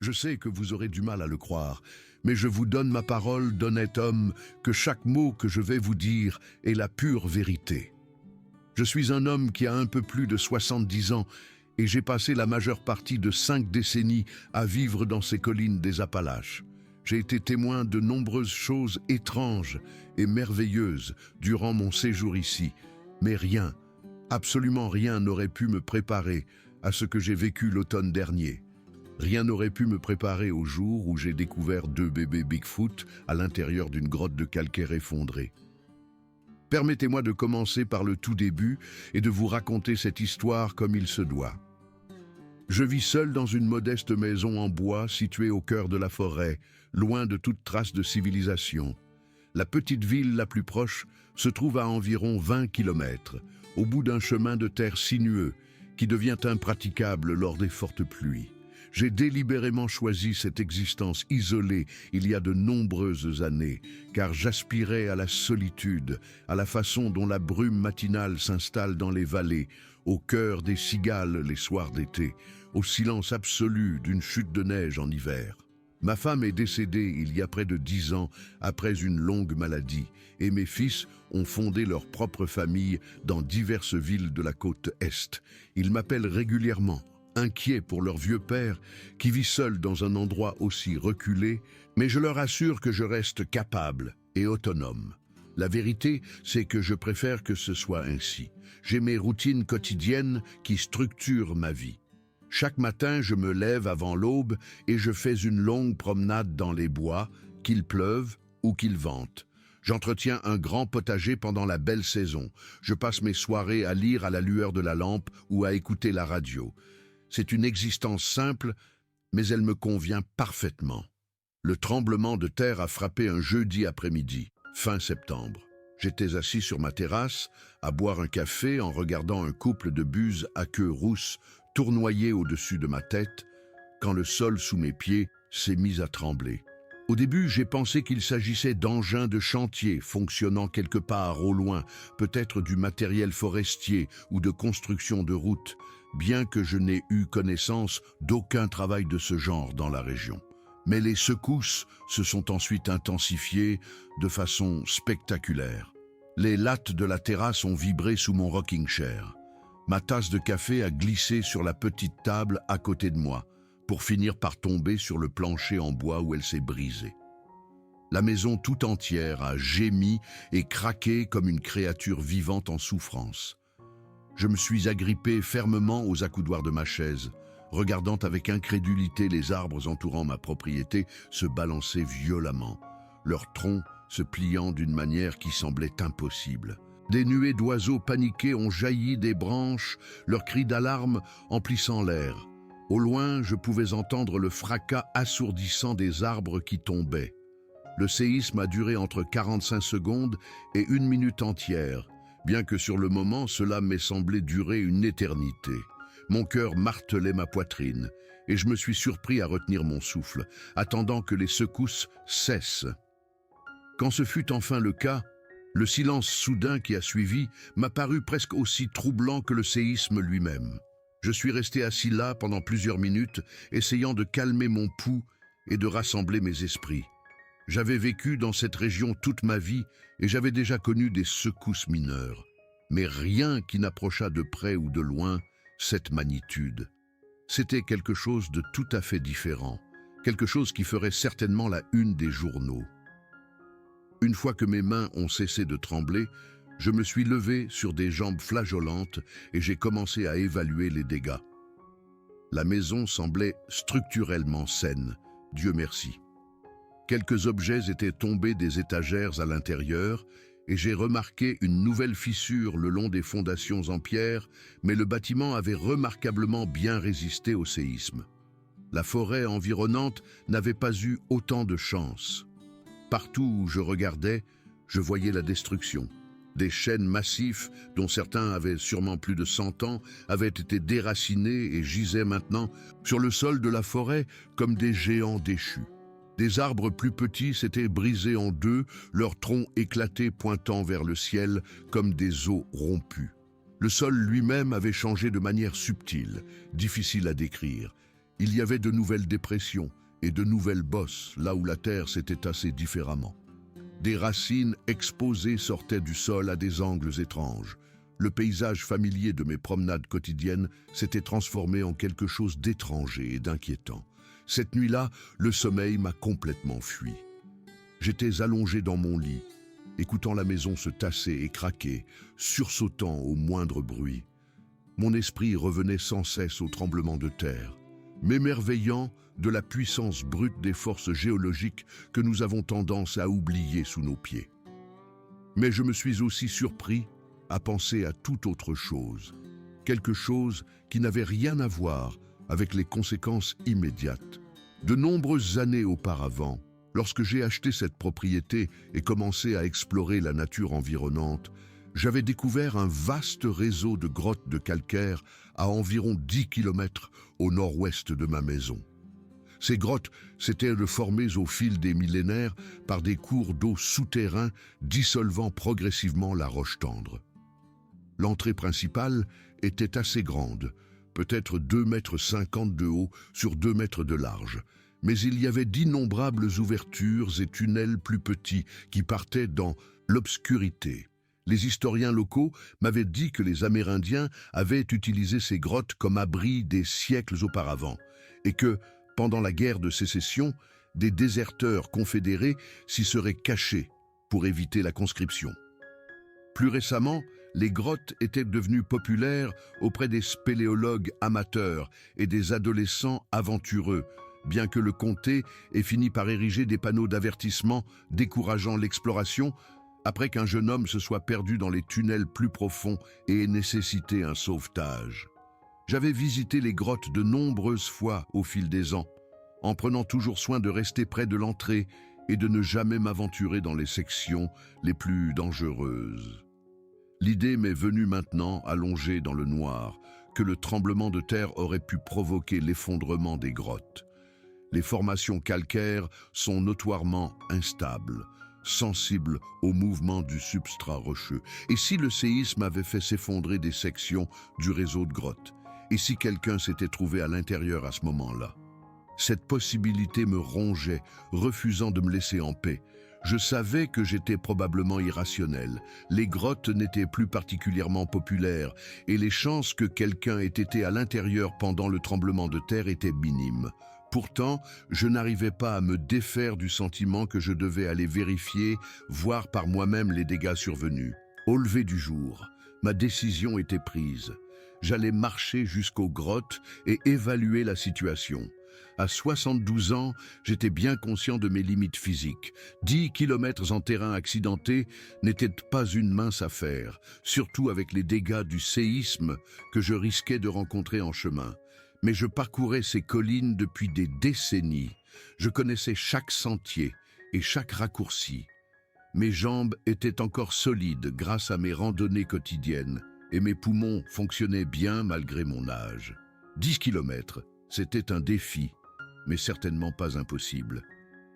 Je sais que vous aurez du mal à le croire, mais je vous donne ma parole d'honnête homme que chaque mot que je vais vous dire est la pure vérité. Je suis un homme qui a un peu plus de 70 ans et j'ai passé la majeure partie de 5 décennies à vivre dans ces collines des Appalaches. J'ai été témoin de nombreuses choses étranges et merveilleuses durant mon séjour ici, mais rien, absolument rien n'aurait pu me préparer à ce que j'ai vécu l'automne dernier. Rien n'aurait pu me préparer au jour où j'ai découvert 2 bébés Bigfoot à l'intérieur d'une grotte de calcaire effondrée. Permettez-moi de commencer par le tout début et de vous raconter cette histoire comme il se doit. Je vis seul dans une modeste maison en bois située au cœur de la forêt, loin de toute trace de civilisation. La petite ville la plus proche se trouve à environ 20 kilomètres, au bout d'un chemin de terre sinueux qui devient impraticable lors des fortes pluies. J'ai délibérément choisi cette existence isolée il y a de nombreuses années, car j'aspirais à la solitude, à la façon dont la brume matinale s'installe dans les vallées, au cœur des cigales les soirs d'été, au silence absolu d'une chute de neige en hiver. Ma femme est décédée il y a près de 10 ans après une longue maladie, et mes fils ont fondé leur propre famille dans diverses villes de la côte Est. Ils m'appellent régulièrement, inquiets pour leur vieux père qui vit seul dans un endroit aussi reculé, mais je leur assure que je reste capable et autonome. La vérité, c'est que je préfère que ce soit ainsi. J'ai mes routines quotidiennes qui structurent ma vie. Chaque matin, je me lève avant l'aube et je fais une longue promenade dans les bois, qu'il pleuve ou qu'il vente. J'entretiens un grand potager pendant la belle saison. Je passe mes soirées à lire à la lueur de la lampe ou à écouter la radio. C'est une existence simple, mais elle me convient parfaitement. Le tremblement de terre a frappé un jeudi après-midi, fin septembre. J'étais assis sur ma terrasse, à boire un café en regardant un couple de buses à queue rousse tournoyer au-dessus de ma tête, quand le sol sous mes pieds s'est mis à trembler. Au début, j'ai pensé qu'il s'agissait d'engins de chantier fonctionnant quelque part au loin, peut-être du matériel forestier ou de construction de routes, bien que je n'ai eu connaissance d'aucun travail de ce genre dans la région. Mais les secousses se sont ensuite intensifiées de façon spectaculaire. Les lattes de la terrasse ont vibré sous mon rocking chair. Ma tasse de café a glissé sur la petite table à côté de moi, pour finir par tomber sur le plancher en bois où elle s'est brisée. La maison tout entière a gémi et craqué comme une créature vivante en souffrance. Je me suis agrippé fermement aux accoudoirs de ma chaise, regardant avec incrédulité les arbres entourant ma propriété se balancer violemment, leurs troncs se pliant d'une manière qui semblait impossible. Des nuées d'oiseaux paniqués ont jailli des branches, leurs cris d'alarme emplissant l'air. Au loin, je pouvais entendre le fracas assourdissant des arbres qui tombaient. Le séisme a duré entre 45 secondes et 1 minute entière, bien que sur le moment cela m'ait semblé durer une éternité. Mon cœur martelait ma poitrine, et je me suis surpris à retenir mon souffle, attendant que les secousses cessent. Quand ce fut enfin le cas, le silence soudain qui a suivi m'a paru presque aussi troublant que le séisme lui-même. Je suis resté assis là pendant plusieurs minutes, essayant de calmer mon pouls et de rassembler mes esprits. J'avais vécu dans cette région toute ma vie et j'avais déjà connu des secousses mineures. Mais rien qui n'approchât de près ou de loin cette magnitude. C'était quelque chose de tout à fait différent, quelque chose qui ferait certainement la une des journaux. Une fois que mes mains ont cessé de trembler, je me suis levé sur des jambes flageolantes et j'ai commencé à évaluer les dégâts. La maison semblait structurellement saine, Dieu merci. Quelques objets étaient tombés des étagères à l'intérieur et j'ai remarqué une nouvelle fissure le long des fondations en pierre, mais le bâtiment avait remarquablement bien résisté au séisme. La forêt environnante n'avait pas eu autant de chance. Partout où je regardais, je voyais la destruction. Des chênes massifs, dont certains avaient sûrement plus de 100 ans, avaient été déracinés et gisaient maintenant sur le sol de la forêt comme des géants déchus. Des arbres plus petits s'étaient brisés en deux, leurs troncs éclatés pointant vers le ciel comme des os rompus. Le sol lui-même avait changé de manière subtile, difficile à décrire, Il y avait de nouvelles dépressions et de nouvelles bosses là où la terre s'était tassée différemment. Des racines exposées sortaient du sol à des angles étranges. Le paysage familier de mes promenades quotidiennes s'était transformé en quelque chose d'étranger et d'inquiétant. Cette nuit-là, le sommeil m'a complètement fui. J'étais allongé dans mon lit, écoutant la maison se tasser et craquer, sursautant au moindre bruit. Mon esprit revenait sans cesse au tremblement de terre, m'émerveillant de la puissance brute des forces géologiques que nous avons tendance à oublier sous nos pieds. Mais je me suis aussi surpris à penser à toute autre chose, quelque chose qui n'avait rien à voir avec les conséquences immédiates. De nombreuses années auparavant, lorsque j'ai acheté cette propriété et commencé à explorer la nature environnante, j'avais découvert un vaste réseau de grottes de calcaire à environ 10 km au nord-ouest de ma maison. Ces grottes s'étaient reformées au fil des millénaires par des cours d'eau souterrains dissolvant progressivement la roche tendre. L'entrée principale était assez grande, peut-être 2,50 m de haut sur 2 mètres de large, mais il y avait d'innombrables ouvertures et tunnels plus petits qui partaient dans l'obscurité. Les historiens locaux m'avaient dit que les Amérindiens avaient utilisé ces grottes comme abri des siècles auparavant et que, pendant la guerre de sécession, des déserteurs confédérés s'y seraient cachés pour éviter la conscription. Plus récemment, les grottes étaient devenues populaires auprès des spéléologues amateurs et des adolescents aventureux, bien que le comté ait fini par ériger des panneaux d'avertissement décourageant l'exploration après qu'un jeune homme se soit perdu dans les tunnels plus profonds et ait nécessité un sauvetage. J'avais visité les grottes de nombreuses fois au fil des ans, en prenant toujours soin de rester près de l'entrée et de ne jamais m'aventurer dans les sections les plus dangereuses. L'idée m'est venue maintenant, allongée dans le noir, que le tremblement de terre aurait pu provoquer l'effondrement des grottes. Les formations calcaires sont notoirement instables, sensibles au mouvement du substrat rocheux. Et si le séisme avait fait s'effondrer des sections du réseau de grottes? Et si quelqu'un s'était trouvé à l'intérieur à ce moment-là? Cette possibilité me rongeait, refusant de me laisser en paix. Je savais que j'étais probablement irrationnel. Les grottes n'étaient plus particulièrement populaires et les chances que quelqu'un ait été à l'intérieur pendant le tremblement de terre étaient minimes. Pourtant, je n'arrivais pas à me défaire du sentiment que je devais aller vérifier, voir par moi-même les dégâts survenus. Au lever du jour, ma décision était prise. J'allais marcher jusqu'aux grottes et évaluer la situation. À 72 ans, j'étais bien conscient de mes limites physiques. 10 kilomètres en terrain accidenté n'était pas une mince affaire, surtout avec les dégâts du séisme que je risquais de rencontrer en chemin. Mais je parcourais ces collines depuis des décennies. Je connaissais chaque sentier et chaque raccourci. Mes jambes étaient encore solides grâce à mes randonnées quotidiennes et mes poumons fonctionnaient bien malgré mon âge. 10 kilomètres, c'était un défi, mais certainement pas impossible.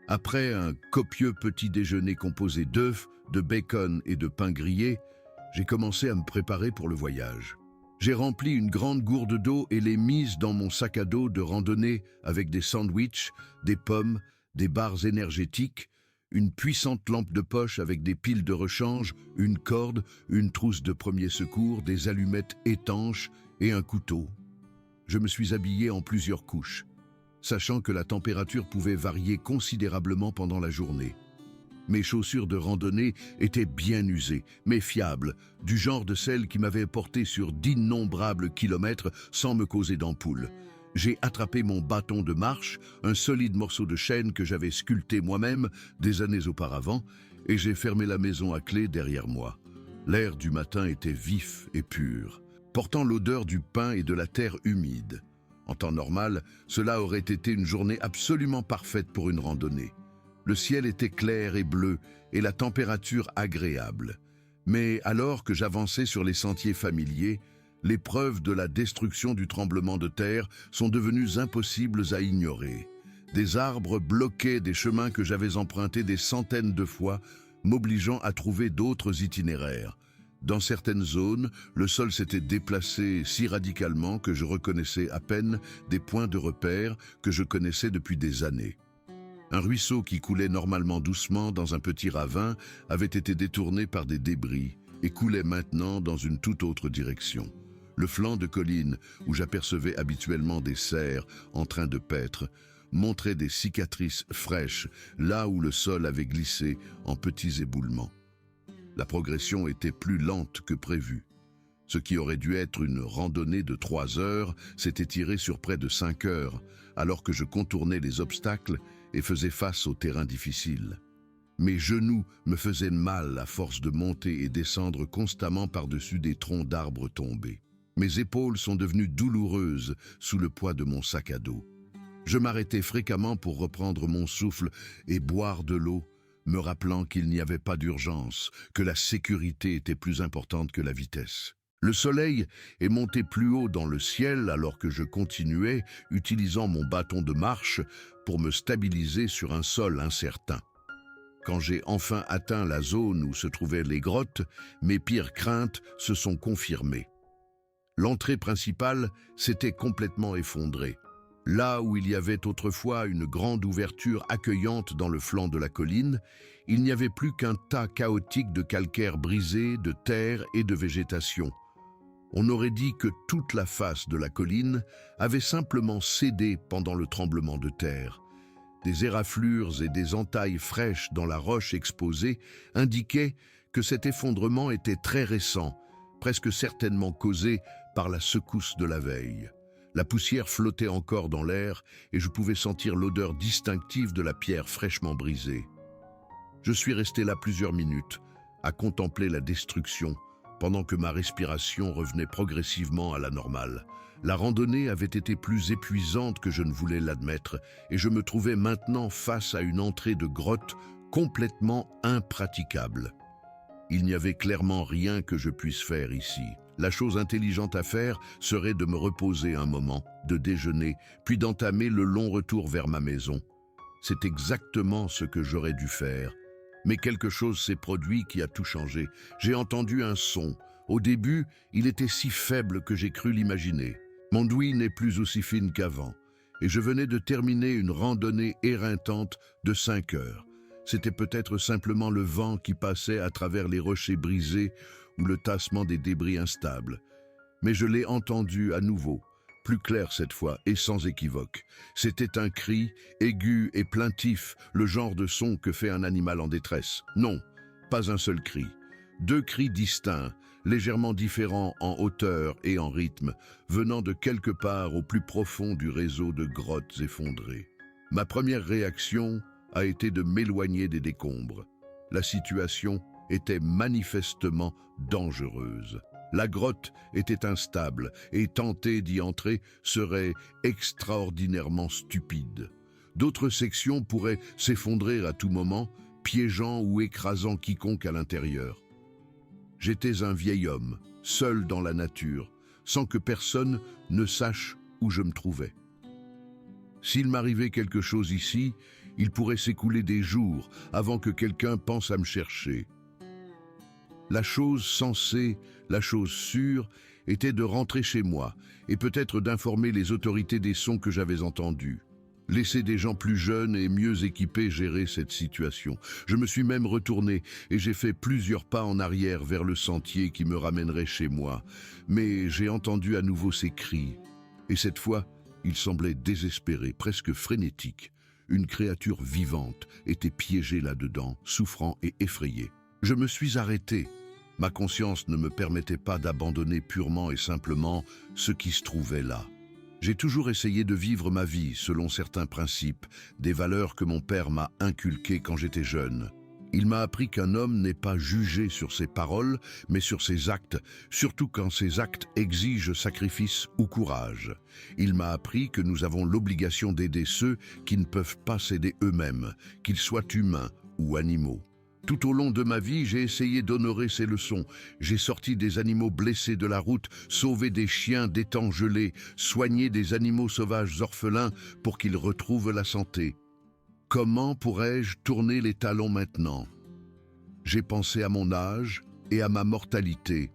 Après un copieux petit déjeuner composé d'œufs, de bacon et de pain grillé, j'ai commencé à me préparer pour le voyage. J'ai rempli une grande gourde d'eau et l'ai mise dans mon sac à dos de randonnée avec des sandwichs, des pommes, des barres énergétiques, une puissante lampe de poche avec des piles de rechange, une corde, une trousse de premier secours, des allumettes étanches et un couteau. Je me suis habillé en plusieurs couches, sachant que la température pouvait varier considérablement pendant la journée. Mes chaussures de randonnée étaient bien usées, mais fiables, du genre de celles qui m'avaient porté sur d'innombrables kilomètres sans me causer d'ampoule. J'ai attrapé mon bâton de marche, un solide morceau de chêne que j'avais sculpté moi-même des années auparavant, et j'ai fermé la maison à clé derrière moi. L'air du matin était vif et pur, portant l'odeur du pain et de la terre humide. En temps normal, cela aurait été une journée absolument parfaite pour une randonnée. Le ciel était clair et bleu et la température agréable. Mais alors que j'avançais sur les sentiers familiers, les preuves de la destruction du tremblement de terre sont devenues impossibles à ignorer. Des arbres bloquaient des chemins que j'avais empruntés des centaines de fois, m'obligeant à trouver d'autres itinéraires. Dans certaines zones, le sol s'était déplacé si radicalement que je reconnaissais à peine des points de repère que je connaissais depuis des années. Un ruisseau qui coulait normalement doucement dans un petit ravin avait été détourné par des débris et coulait maintenant dans une toute autre direction. Le flanc de colline, où j'apercevais habituellement des cerfs en train de paître, montrait des cicatrices fraîches là où le sol avait glissé en petits éboulements. La progression était plus lente que prévu. Ce qui aurait dû être une randonnée de 3 heures s'est étiré sur près de 5 heures, alors que je contournais les obstacles et faisais face au terrain difficile. Mes genoux me faisaient mal à force de monter et descendre constamment par-dessus des troncs d'arbres tombés. Mes épaules sont devenues douloureuses sous le poids de mon sac à dos. Je m'arrêtais fréquemment pour reprendre mon souffle et boire de l'eau, me rappelant qu'il n'y avait pas d'urgence, que la sécurité était plus importante que la vitesse. Le soleil est monté plus haut dans le ciel alors que je continuais, utilisant mon bâton de marche pour me stabiliser sur un sol incertain. Quand j'ai enfin atteint la zone où se trouvaient les grottes, mes pires craintes se sont confirmées. L'entrée principale s'était complètement effondrée. Là où il y avait autrefois une grande ouverture accueillante dans le flanc de la colline, il n'y avait plus qu'un tas chaotique de calcaire brisé, de terre et de végétation. On aurait dit que toute la face de la colline avait simplement cédé pendant le tremblement de terre. Des éraflures et des entailles fraîches dans la roche exposée indiquaient que cet effondrement était très récent, presque certainement causé par la secousse de la veille. La poussière flottait encore dans l'air et je pouvais sentir l'odeur distinctive de la pierre fraîchement brisée. Je suis resté là plusieurs minutes, à contempler la destruction, pendant que ma respiration revenait progressivement à la normale. La randonnée avait été plus épuisante que je ne voulais l'admettre, et je me trouvais maintenant face à une entrée de grotte complètement impraticable. Il n'y avait clairement rien que je puisse faire ici. La chose intelligente à faire serait de me reposer un moment, de déjeuner, puis d'entamer le long retour vers ma maison. C'est exactement ce que j'aurais dû faire. Mais quelque chose s'est produit qui a tout changé. J'ai entendu un son. Au début, il était si faible que j'ai cru l'imaginer. Mon ouïe n'est plus aussi fine qu'avant, et je venais de terminer une randonnée éreintante de 5 heures. C'était peut-être simplement le vent qui passait à travers les rochers brisés ou le tassement des débris instables. Mais je l'ai entendu à nouveau, plus clair cette fois et sans équivoque. C'était un cri, aigu et plaintif, le genre de son que fait un animal en détresse. Non, pas un seul cri. 2 cris distincts, légèrement différents en hauteur et en rythme, venant de quelque part au plus profond du réseau de grottes effondrées. Ma première réaction a été de m'éloigner des décombres. La situation était manifestement dangereuse. La grotte était instable et tenter d'y entrer serait extraordinairement stupide. D'autres sections pourraient s'effondrer à tout moment, piégeant ou écrasant quiconque à l'intérieur. J'étais un vieil homme, seul dans la nature, sans que personne ne sache où je me trouvais. S'il m'arrivait quelque chose ici, il pourrait s'écouler des jours avant que quelqu'un pense à me chercher. La chose sensée, la chose sûre, était de rentrer chez moi et peut-être d'informer les autorités des sons que j'avais entendus. Laisser des gens plus jeunes et mieux équipés gérer cette situation. Je me suis même retourné et j'ai fait plusieurs pas en arrière vers le sentier qui me ramènerait chez moi. Mais j'ai entendu à nouveau ces cris. Et cette fois, ils semblaient désespérés, presque frénétiques. Une créature vivante était piégée là-dedans, souffrant et effrayée. Je me suis arrêté. Ma conscience ne me permettait pas d'abandonner purement et simplement ce qui se trouvait là. J'ai toujours essayé de vivre ma vie selon certains principes, des valeurs que mon père m'a inculquées quand j'étais jeune. Il m'a appris qu'un homme n'est pas jugé sur ses paroles, mais sur ses actes, surtout quand ces actes exigent sacrifice ou courage. Il m'a appris que nous avons l'obligation d'aider ceux qui ne peuvent pas s'aider eux-mêmes, qu'ils soient humains ou animaux. Tout au long de ma vie, j'ai essayé d'honorer ces leçons. J'ai sorti des animaux blessés de la route, sauvé des chiens d'étangs gelés, soigné des animaux sauvages orphelins pour qu'ils retrouvent la santé. Comment pourrais-je tourner les talons maintenant? J'ai pensé à mon âge, et à ma mortalité.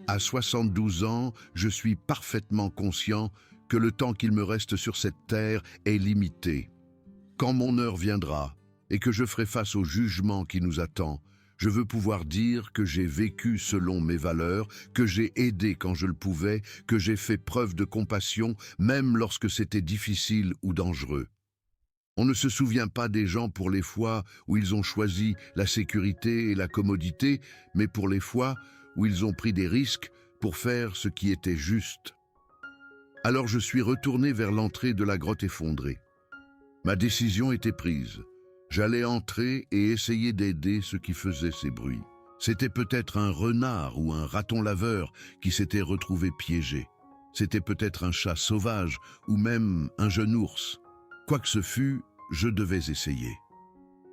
À 72 ans, je suis parfaitement conscient que le temps qu'il me reste sur cette terre est limité. Quand mon heure viendra et que je ferai face au jugement qui nous attend, je veux pouvoir dire que j'ai vécu selon mes valeurs, que j'ai aidé quand je le pouvais, que j'ai fait preuve de compassion, même lorsque c'était difficile ou dangereux. On ne se souvient pas des gens pour les fois où ils ont choisi la sécurité et la commodité, mais pour les fois où ils ont pris des risques pour faire ce qui était juste. Alors je suis retourné vers l'entrée de la grotte effondrée. Ma décision était prise. J'allais entrer et essayer d'aider ceux qui faisaient ces bruits. C'était peut-être un renard ou un raton laveur qui s'était retrouvé piégé. C'était peut-être un chat sauvage ou même un jeune ours. Quoi que ce fût, je devais essayer.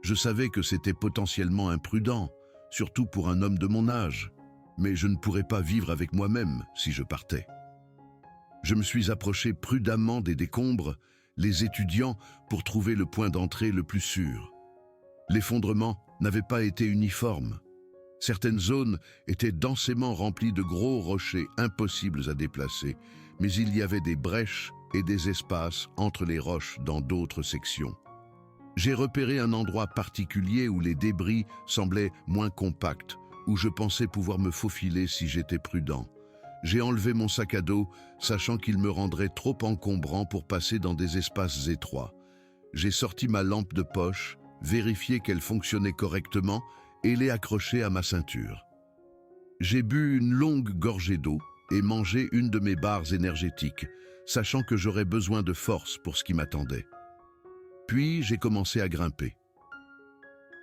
Je savais que c'était potentiellement imprudent, surtout pour un homme de mon âge, mais je ne pourrais pas vivre avec moi-même si je partais. Je me suis approché prudemment des décombres, les étudiant pour trouver le point d'entrée le plus sûr. L'effondrement n'avait pas été uniforme. Certaines zones étaient densément remplies de gros rochers impossibles à déplacer, mais il y avait des brèches et des espaces entre les roches dans d'autres sections. J'ai repéré un endroit particulier où les débris semblaient moins compacts, où je pensais pouvoir me faufiler si j'étais prudent. J'ai enlevé mon sac à dos, sachant qu'il me rendrait trop encombrant pour passer dans des espaces étroits. J'ai sorti ma lampe de poche, vérifié qu'elle fonctionnait correctement et l'ai accrochée à ma ceinture. J'ai bu une longue gorgée d'eau et mangé une de mes barres énergétiques, sachant que j'aurais besoin de force pour ce qui m'attendait. Puis j'ai commencé à grimper.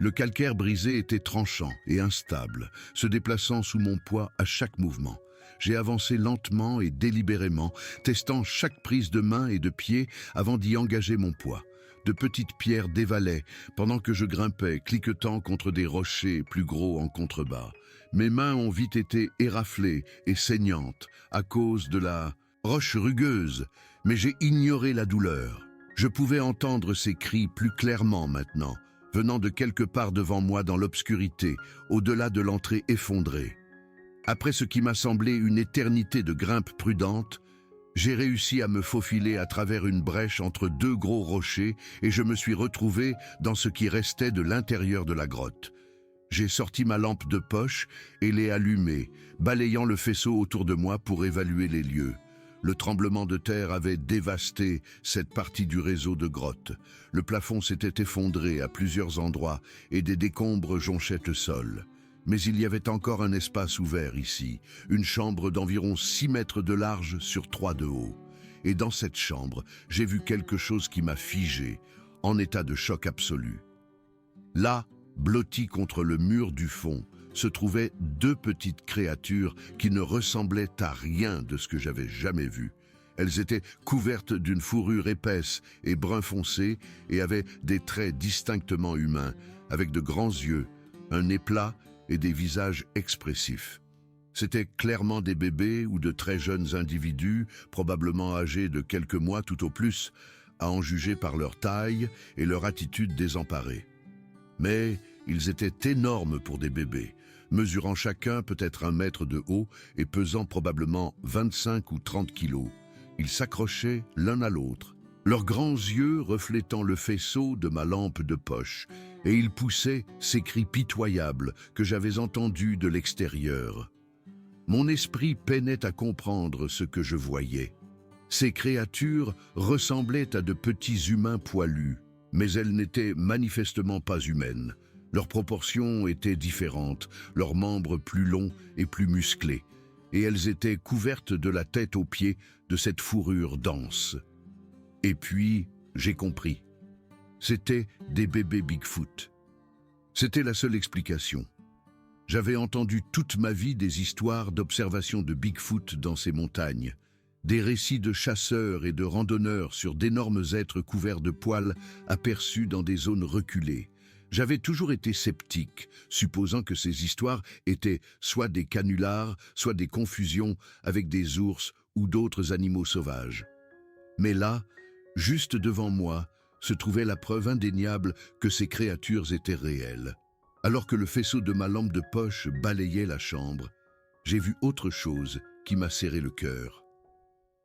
Le calcaire brisé était tranchant et instable, se déplaçant sous mon poids à chaque mouvement. J'ai avancé lentement et délibérément, testant chaque prise de main et de pied avant d'y engager mon poids. De petites pierres dévalaient pendant que je grimpais, cliquetant contre des rochers plus gros en contrebas. Mes mains ont vite été éraflées et saignantes à cause de la roche rugueuse, mais j'ai ignoré la douleur. Je pouvais entendre ces cris plus clairement maintenant, venant de quelque part devant moi dans l'obscurité, au-delà de l'entrée effondrée. Après ce qui m'a semblé une éternité de grimpe prudente, j'ai réussi à me faufiler à travers une brèche entre deux gros rochers et je me suis retrouvé dans ce qui restait de l'intérieur de la grotte. J'ai sorti ma lampe de poche et l'ai allumée, balayant le faisceau autour de moi pour évaluer les lieux. Le tremblement de terre avait dévasté cette partie du réseau de grottes. Le plafond s'était effondré à plusieurs endroits et des décombres jonchaient le sol. Mais il y avait encore un espace ouvert ici, une chambre d'environ 6 mètres de large sur 3 de haut. Et dans cette chambre, j'ai vu quelque chose qui m'a figé, en état de choc absolu. Là, blottis contre le mur du fond, se trouvaient 2 petites créatures qui ne ressemblaient à rien de ce que j'avais jamais vu. Elles étaient couvertes d'une fourrure épaisse et brun foncé et avaient des traits distinctement humains, avec de grands yeux, un nez plat et des visages expressifs. C'étaient clairement des bébés ou de très jeunes individus, probablement âgés de quelques mois tout au plus, à en juger par leur taille et leur attitude désemparée. Mais ils étaient énormes pour des bébés, mesurant chacun peut-être 1 mètre de haut et pesant probablement 25 ou 30 kilos. Ils s'accrochaient l'un à l'autre, leurs grands yeux reflétant le faisceau de ma lampe de poche, et ils poussaient ces cris pitoyables que j'avais entendus de l'extérieur. Mon esprit peinait à comprendre ce que je voyais. Ces créatures ressemblaient à de petits humains poilus, mais elles n'étaient manifestement pas humaines. Leurs proportions étaient différentes, leurs membres plus longs et plus musclés, et elles étaient couvertes de la tête aux pieds de cette fourrure dense. Et puis, j'ai compris. C'étaient des bébés Bigfoot. C'était la seule explication. J'avais entendu toute ma vie des histoires d'observation de Bigfoot dans ces montagnes, des récits de chasseurs et de randonneurs sur d'énormes êtres couverts de poils aperçus dans des zones reculées. J'avais toujours été sceptique, supposant que ces histoires étaient soit des canulars, soit des confusions avec des ours ou d'autres animaux sauvages. Mais là, juste devant moi, se trouvait la preuve indéniable que ces créatures étaient réelles. Alors que le faisceau de ma lampe de poche balayait la chambre, j'ai vu autre chose qui m'a serré le cœur.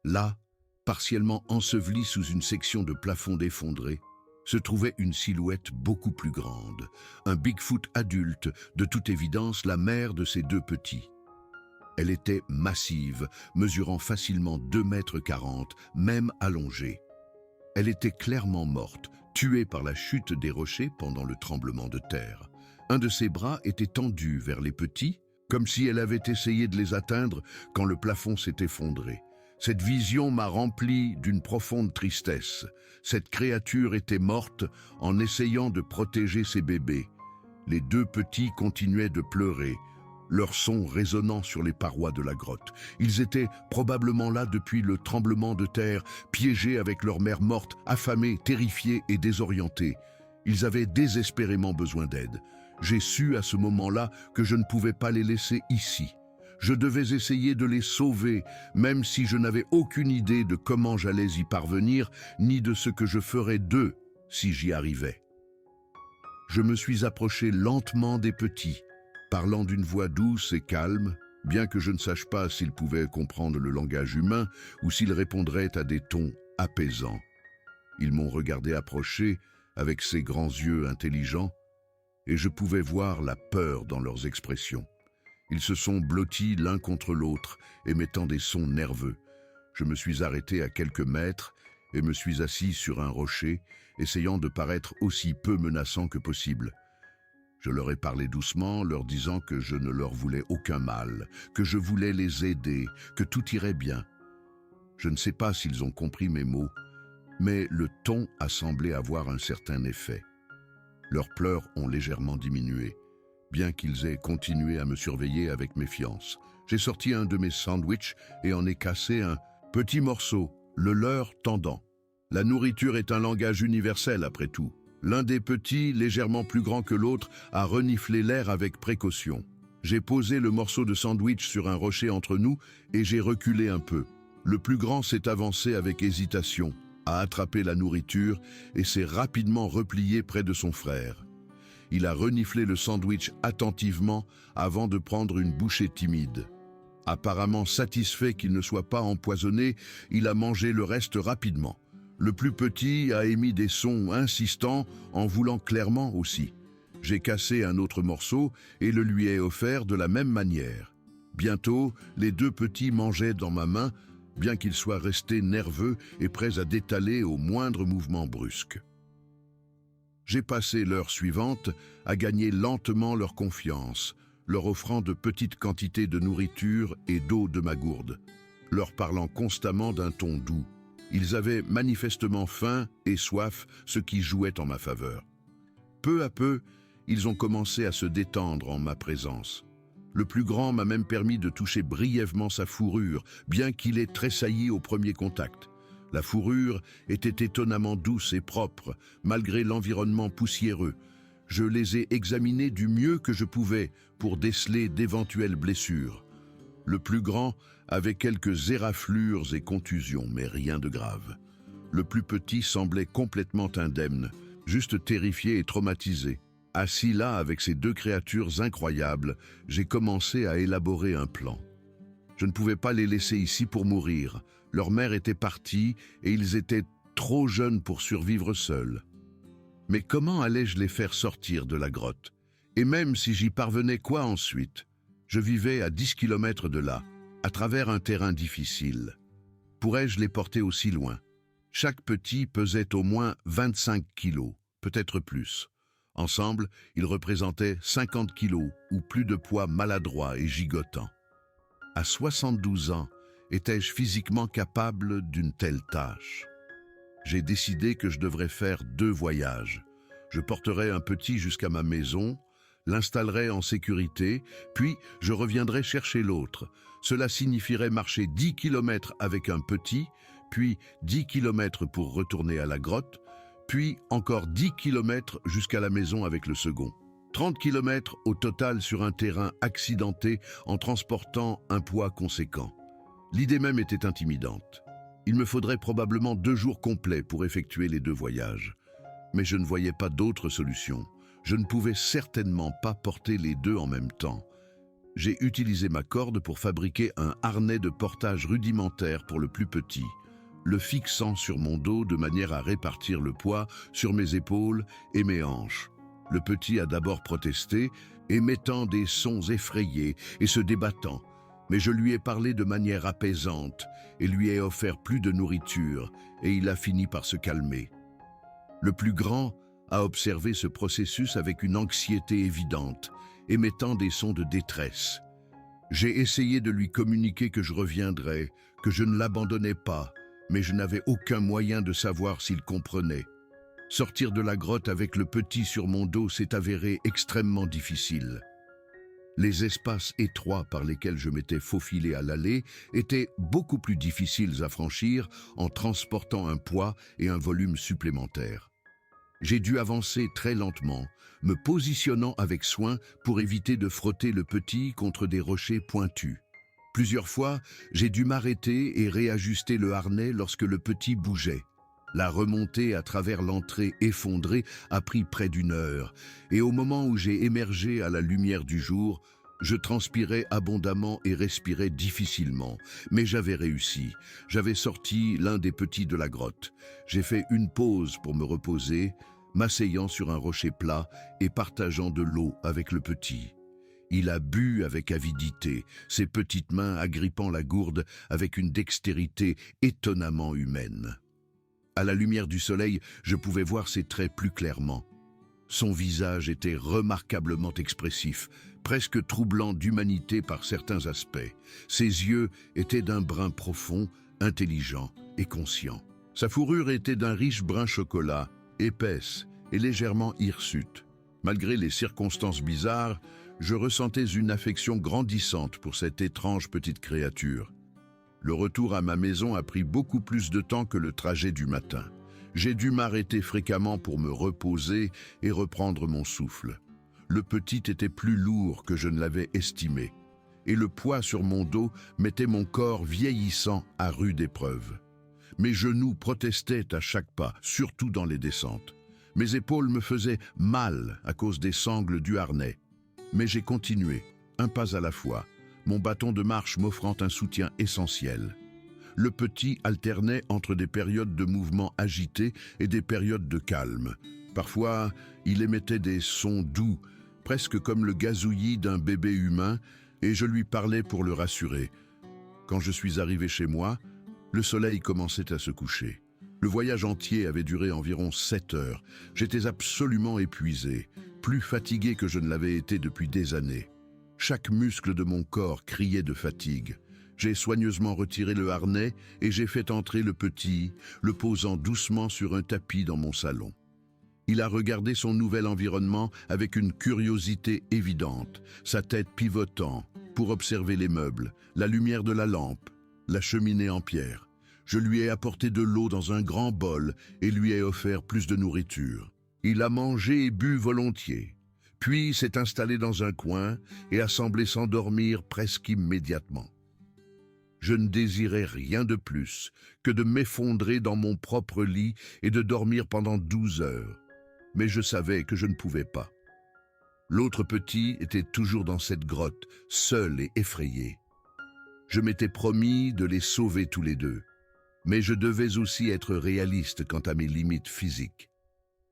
Là, partiellement ensevelie sous une section de plafond effondré, se trouvait une silhouette beaucoup plus grande, un Bigfoot adulte, de toute évidence la mère de ses deux petits. Elle était massive, mesurant facilement 2,40 m, même allongée. Elle était clairement morte, tuée par la chute des rochers pendant le tremblement de terre. Un de ses bras était tendu vers les petits, comme si elle avait essayé de les atteindre quand le plafond s'est effondré. Cette vision m'a rempli d'une profonde tristesse. Cette créature était morte en essayant de protéger ses bébés. Les deux petits continuaient de pleurer, leur son résonnant sur les parois de la grotte. Ils étaient probablement là depuis le tremblement de terre, piégés avec leur mère morte, affamés, terrifiés et désorientés. Ils avaient désespérément besoin d'aide. J'ai su à ce moment-là que je ne pouvais pas les laisser ici. Je devais essayer de les sauver, même si je n'avais aucune idée de comment j'allais y parvenir, ni de ce que je ferais d'eux si j'y arrivais. Je me suis approché lentement des petits, parlant d'une voix douce et calme, bien que je ne sache pas s'ils pouvaient comprendre le langage humain ou s'ils répondraient à des tons apaisants. Ils m'ont regardé approcher avec ces grands yeux intelligents, et je pouvais voir la peur dans leurs expressions. Ils se sont blottis l'un contre l'autre, émettant des sons nerveux. Je me suis arrêté à quelques mètres et me suis assis sur un rocher, essayant de paraître aussi peu menaçant que possible. Je leur ai parlé doucement, leur disant que je ne leur voulais aucun mal, que je voulais les aider, que tout irait bien. Je ne sais pas s'ils ont compris mes mots, mais le ton a semblé avoir un certain effet. Leurs pleurs ont légèrement diminué, bien qu'ils aient continué à me surveiller avec méfiance. J'ai sorti un de mes sandwichs et en ai cassé un petit morceau, le leur tendant. La nourriture est un langage universel après tout. L'un des petits, légèrement plus grand que l'autre, a reniflé l'air avec précaution. J'ai posé le morceau de sandwich sur un rocher entre nous et j'ai reculé un peu. Le plus grand s'est avancé avec hésitation, a attrapé la nourriture et s'est rapidement replié près de son frère. Il a reniflé le sandwich attentivement avant de prendre une bouchée timide. Apparemment satisfait qu'il ne soit pas empoisonné, il a mangé le reste rapidement. Le plus petit a émis des sons insistants en voulant clairement aussi. J'ai cassé un autre morceau et le lui ai offert de la même manière. Bientôt, les deux petits mangeaient dans ma main, bien qu'ils soient restés nerveux et prêts à détaler au moindre mouvement brusque. J'ai passé l'heure suivante à gagner lentement leur confiance, leur offrant de petites quantités de nourriture et d'eau de ma gourde, leur parlant constamment d'un ton doux. Ils avaient manifestement faim et soif, ce qui jouait en ma faveur. Peu à peu, ils ont commencé à se détendre en ma présence. Le plus grand m'a même permis de toucher brièvement sa fourrure, bien qu'il ait tressailli au premier contact. La fourrure était étonnamment douce et propre, malgré l'environnement poussiéreux. Je les ai examinés du mieux que je pouvais pour déceler d'éventuelles blessures. Le plus grand avait quelques éraflures et contusions, mais rien de grave. Le plus petit semblait complètement indemne, juste terrifié et traumatisé. Assis là avec ces deux créatures incroyables, j'ai commencé à élaborer un plan. Je ne pouvais pas les laisser ici pour mourir. Leur mère était partie et ils étaient trop jeunes pour survivre seuls. Mais comment allais-je les faire sortir de la grotte? Et même si j'y parvenais, quoi ensuite? Je vivais à 10 km de là, à travers un terrain difficile. Pourrais-je les porter aussi loin? Chaque petit pesait au moins 25 kilos, peut-être plus. Ensemble, ils représentaient 50 kilos ou plus de poids maladroit et gigotant. À 72 ans, étais-je physiquement capable d'une telle tâche? J'ai décidé que je devrais faire 2 voyages. Je porterais un petit jusqu'à ma maison, l'installerais en sécurité, puis je reviendrais chercher l'autre. Cela signifierait marcher 10 km avec un petit, puis 10 km pour retourner à la grotte, puis encore 10 km jusqu'à la maison avec le second. 30 km au total sur un terrain accidenté en transportant un poids conséquent. L'idée même était intimidante. Il me faudrait probablement 2 jours complets pour effectuer les 2 voyages. Mais je ne voyais pas d'autre solution. Je ne pouvais certainement pas porter les deux en même temps. J'ai utilisé ma corde pour fabriquer un harnais de portage rudimentaire pour le plus petit, le fixant sur mon dos de manière à répartir le poids sur mes épaules et mes hanches. Le petit a d'abord protesté, émettant des sons effrayés et se débattant, mais je lui ai parlé de manière apaisante et lui ai offert plus de nourriture, et il a fini par se calmer. Le plus grand a observé ce processus avec une anxiété évidente, émettant des sons de détresse. J'ai essayé de lui communiquer que je reviendrais, que je ne l'abandonnais pas, mais je n'avais aucun moyen de savoir s'il comprenait. Sortir de la grotte avec le petit sur mon dos s'est avéré extrêmement difficile. Les espaces étroits par lesquels je m'étais faufilé à l'aller étaient beaucoup plus difficiles à franchir en transportant un poids et un volume supplémentaires. J'ai dû avancer très lentement, me positionnant avec soin pour éviter de frotter le petit contre des rochers pointus. Plusieurs fois, j'ai dû m'arrêter et réajuster le harnais lorsque le petit bougeait. La remontée à travers l'entrée effondrée a pris près d'1 heure, et au moment où j'ai émergé à la lumière du jour, je transpirais abondamment et respirais difficilement, mais j'avais réussi. J'avais sorti l'un des petits de la grotte. J'ai fait une pause pour me reposer, m'asseyant sur un rocher plat et partageant de l'eau avec le petit. Il a bu avec avidité, ses petites mains agrippant la gourde avec une dextérité étonnamment humaine. À la lumière du soleil, je pouvais voir ses traits plus clairement. Son visage était remarquablement expressif, presque troublant d'humanité par certains aspects. Ses yeux étaient d'un brun profond, intelligent et conscient. Sa fourrure était d'un riche brun chocolat, épaisse et légèrement hirsute. Malgré les circonstances bizarres, je ressentais une affection grandissante pour cette étrange petite créature. Le retour à ma maison a pris beaucoup plus de temps que le trajet du matin. J'ai dû m'arrêter fréquemment pour me reposer et reprendre mon souffle. Le petit était plus lourd que je ne l'avais estimé, et le poids sur mon dos mettait mon corps vieillissant à rude épreuve. Mes genoux protestaient à chaque pas, surtout dans les descentes. Mes épaules me faisaient mal à cause des sangles du harnais. Mais j'ai continué, un pas à la fois, mon bâton de marche m'offrant un soutien essentiel. Le petit alternait entre des périodes de mouvement agité et des périodes de calme. Parfois, il émettait des sons doux, presque comme le gazouillis d'un bébé humain, et je lui parlais pour le rassurer. Quand je suis arrivé chez moi, le soleil commençait à se coucher. Le voyage entier avait duré environ 7 heures. J'étais absolument épuisé, plus fatigué que je ne l'avais été depuis des années. Chaque muscle de mon corps criait de fatigue. J'ai soigneusement retiré le harnais et j'ai fait entrer le petit, le posant doucement sur un tapis dans mon salon. Il a regardé son nouvel environnement avec une curiosité évidente, sa tête pivotant pour observer les meubles, la lumière de la lampe, la cheminée en pierre. Je lui ai apporté de l'eau dans un grand bol et lui ai offert plus de nourriture. Il a mangé et bu volontiers, puis s'est installé dans un coin et a semblé s'endormir presque immédiatement. Je ne désirais rien de plus que de m'effondrer dans mon propre lit et de dormir pendant 12 heures. Mais je savais que je ne pouvais pas. L'autre petit était toujours dans cette grotte, seul et effrayé. Je m'étais promis de les sauver tous les deux, mais je devais aussi être réaliste quant à mes limites physiques.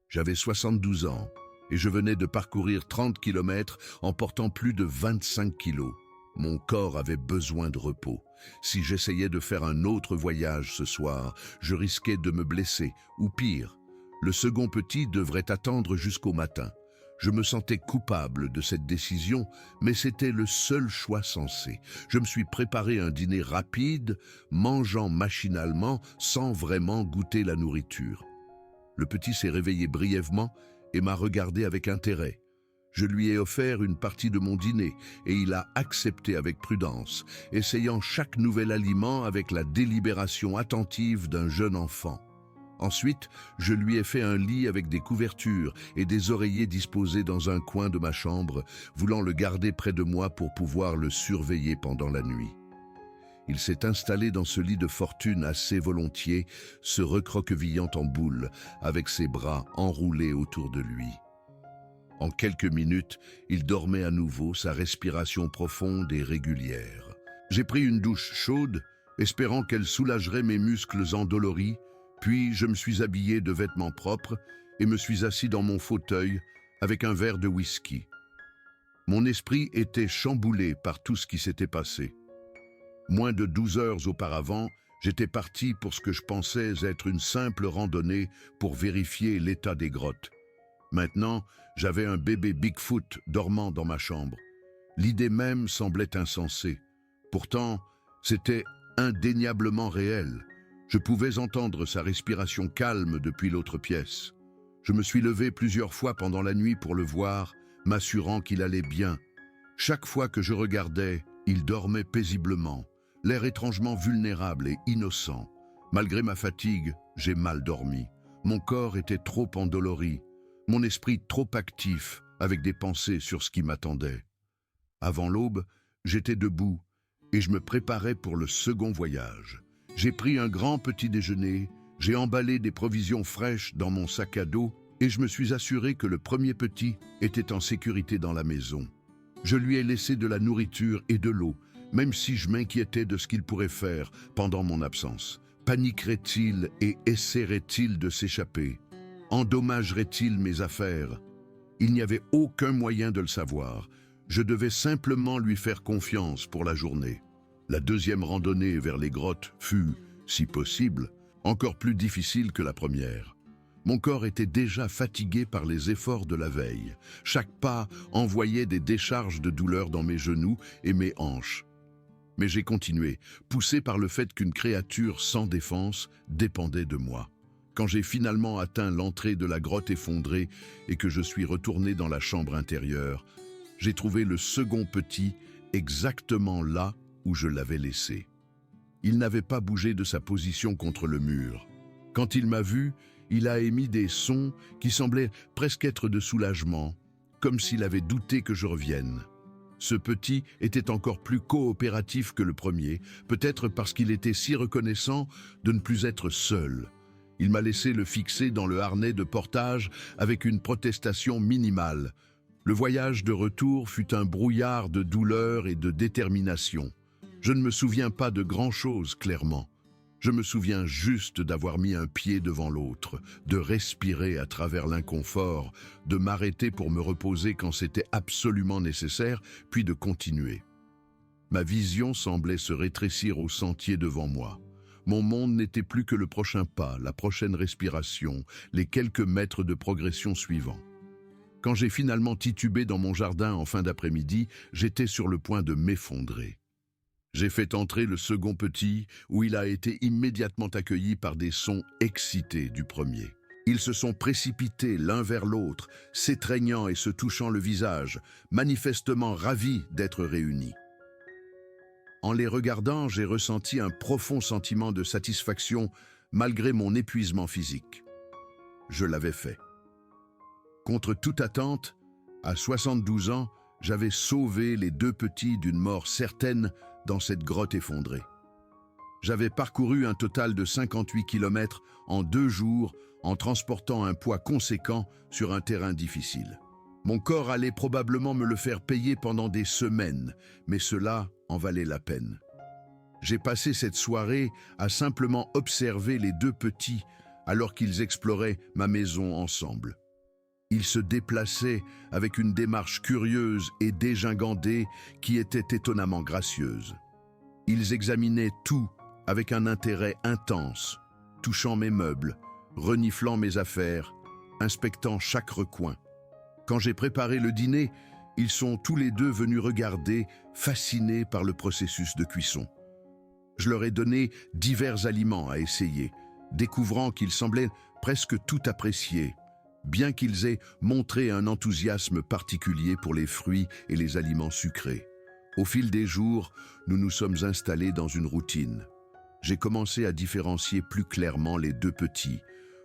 J'avais 72 ans et je venais de parcourir 30 kilomètres en portant plus de 25 kilos. Mon corps avait besoin de repos. Si j'essayais de faire un autre voyage ce soir, je risquais de me blesser, ou pire, le second petit devrait attendre jusqu'au matin. Je me sentais coupable de cette décision, mais c'était le seul choix sensé. Je me suis préparé un dîner rapide, mangeant machinalement, sans vraiment goûter la nourriture. Le petit s'est réveillé brièvement et m'a regardé avec intérêt. Je lui ai offert une partie de mon dîner et il a accepté avec prudence, essayant chaque nouvel aliment avec la délibération attentive d'un jeune enfant. Ensuite, je lui ai fait un lit avec des couvertures et des oreillers disposés dans un coin de ma chambre, voulant le garder près de moi pour pouvoir le surveiller pendant la nuit. Il s'est installé dans ce lit de fortune assez volontiers, se recroquevillant en boule, avec ses bras enroulés autour de lui. En quelques minutes, il dormait à nouveau, sa respiration profonde et régulière. J'ai pris une douche chaude, espérant qu'elle soulagerait mes muscles endoloris, puis je me suis habillé de vêtements propres et me suis assis dans mon fauteuil avec un verre de whisky. Mon esprit était chamboulé par tout ce qui s'était passé. Moins de 12 heures auparavant, j'étais parti pour ce que je pensais être une simple randonnée pour vérifier l'état des grottes. Maintenant, j'avais un bébé Bigfoot dormant dans ma chambre. L'idée même semblait insensée. Pourtant, c'était indéniablement réel. Je pouvais entendre sa respiration calme depuis l'autre pièce. Je me suis levé plusieurs fois pendant la nuit pour le voir, m'assurant qu'il allait bien. Chaque fois que je regardais, il dormait paisiblement, l'air étrangement vulnérable et innocent. Malgré ma fatigue, j'ai mal dormi. Mon corps était trop endolori, mon esprit trop actif, avec des pensées sur ce qui m'attendait. Avant l'aube, j'étais debout et je me préparais pour le second voyage. J'ai pris un grand petit déjeuner, j'ai emballé des provisions fraîches dans mon sac à dos et je me suis assuré que le premier petit était en sécurité dans la maison. Je lui ai laissé de la nourriture et de l'eau, même si je m'inquiétais de ce qu'il pourrait faire pendant mon absence. Paniquerait-il et essaierait-il de s'échapper? Endommagerait-il mes affaires? Il n'y avait aucun moyen de le savoir. Je devais simplement lui faire confiance pour la journée. La deuxième randonnée vers les grottes fut, si possible, encore plus difficile que la première. Mon corps était déjà fatigué par les efforts de la veille. Chaque pas envoyait des décharges de douleur dans mes genoux et mes hanches. Mais j'ai continué, poussé par le fait qu'une créature sans défense dépendait de moi. Quand j'ai finalement atteint l'entrée de la grotte effondrée et que je suis retourné dans la chambre intérieure, j'ai trouvé le second petit exactement là où je l'avais laissé. Il n'avait pas bougé de sa position contre le mur. Quand il m'a vu, il a émis des sons qui semblaient presque être de soulagement, comme s'il avait douté que je revienne. Ce petit était encore plus coopératif que le premier, peut-être parce qu'il était si reconnaissant de ne plus être seul. Il m'a laissé le fixer dans le harnais de portage avec une protestation minimale. Le voyage de retour fut un brouillard de douleur et de détermination. Je ne me souviens pas de grand-chose, clairement. Je me souviens juste d'avoir mis un pied devant l'autre, de respirer à travers l'inconfort, de m'arrêter pour me reposer quand c'était absolument nécessaire, puis de continuer. Ma vision semblait se rétrécir au sentier devant moi. Mon monde n'était plus que le prochain pas, la prochaine respiration, les quelques mètres de progression suivants. Quand j'ai finalement titubé dans mon jardin en fin d'après-midi, j'étais sur le point de m'effondrer. J'ai fait entrer le second petit, où il a été immédiatement accueilli par des sons excités du premier. Ils se sont précipités l'un vers l'autre, s'étreignant et se touchant le visage, manifestement ravis d'être réunis. En les regardant, j'ai ressenti un profond sentiment de satisfaction malgré mon épuisement physique. Je l'avais fait. Contre toute attente, à 72 ans, j'avais sauvé les deux petits d'une mort certaine dans cette grotte effondrée. J'avais parcouru un total de 58 km en 2 jours en transportant un poids conséquent sur un terrain difficile. Mon corps allait probablement me le faire payer pendant des semaines, mais cela en valait la peine. J'ai passé cette soirée à simplement observer les deux petits alors qu'ils exploraient ma maison ensemble. Ils se déplaçaient avec une démarche curieuse et dégingandée qui était étonnamment gracieuse. Ils examinaient tout avec un intérêt intense, touchant mes meubles, reniflant mes affaires, inspectant chaque recoin. Quand j'ai préparé le dîner, ils sont tous les deux venus regarder, fascinés par le processus de cuisson. Je leur ai donné divers aliments à essayer, découvrant qu'ils semblaient presque tout apprécier, bien qu'ils aient montré un enthousiasme particulier pour les fruits et les aliments sucrés. Au fil des jours, nous nous sommes installés dans une routine. J'ai commencé à différencier plus clairement les deux petits.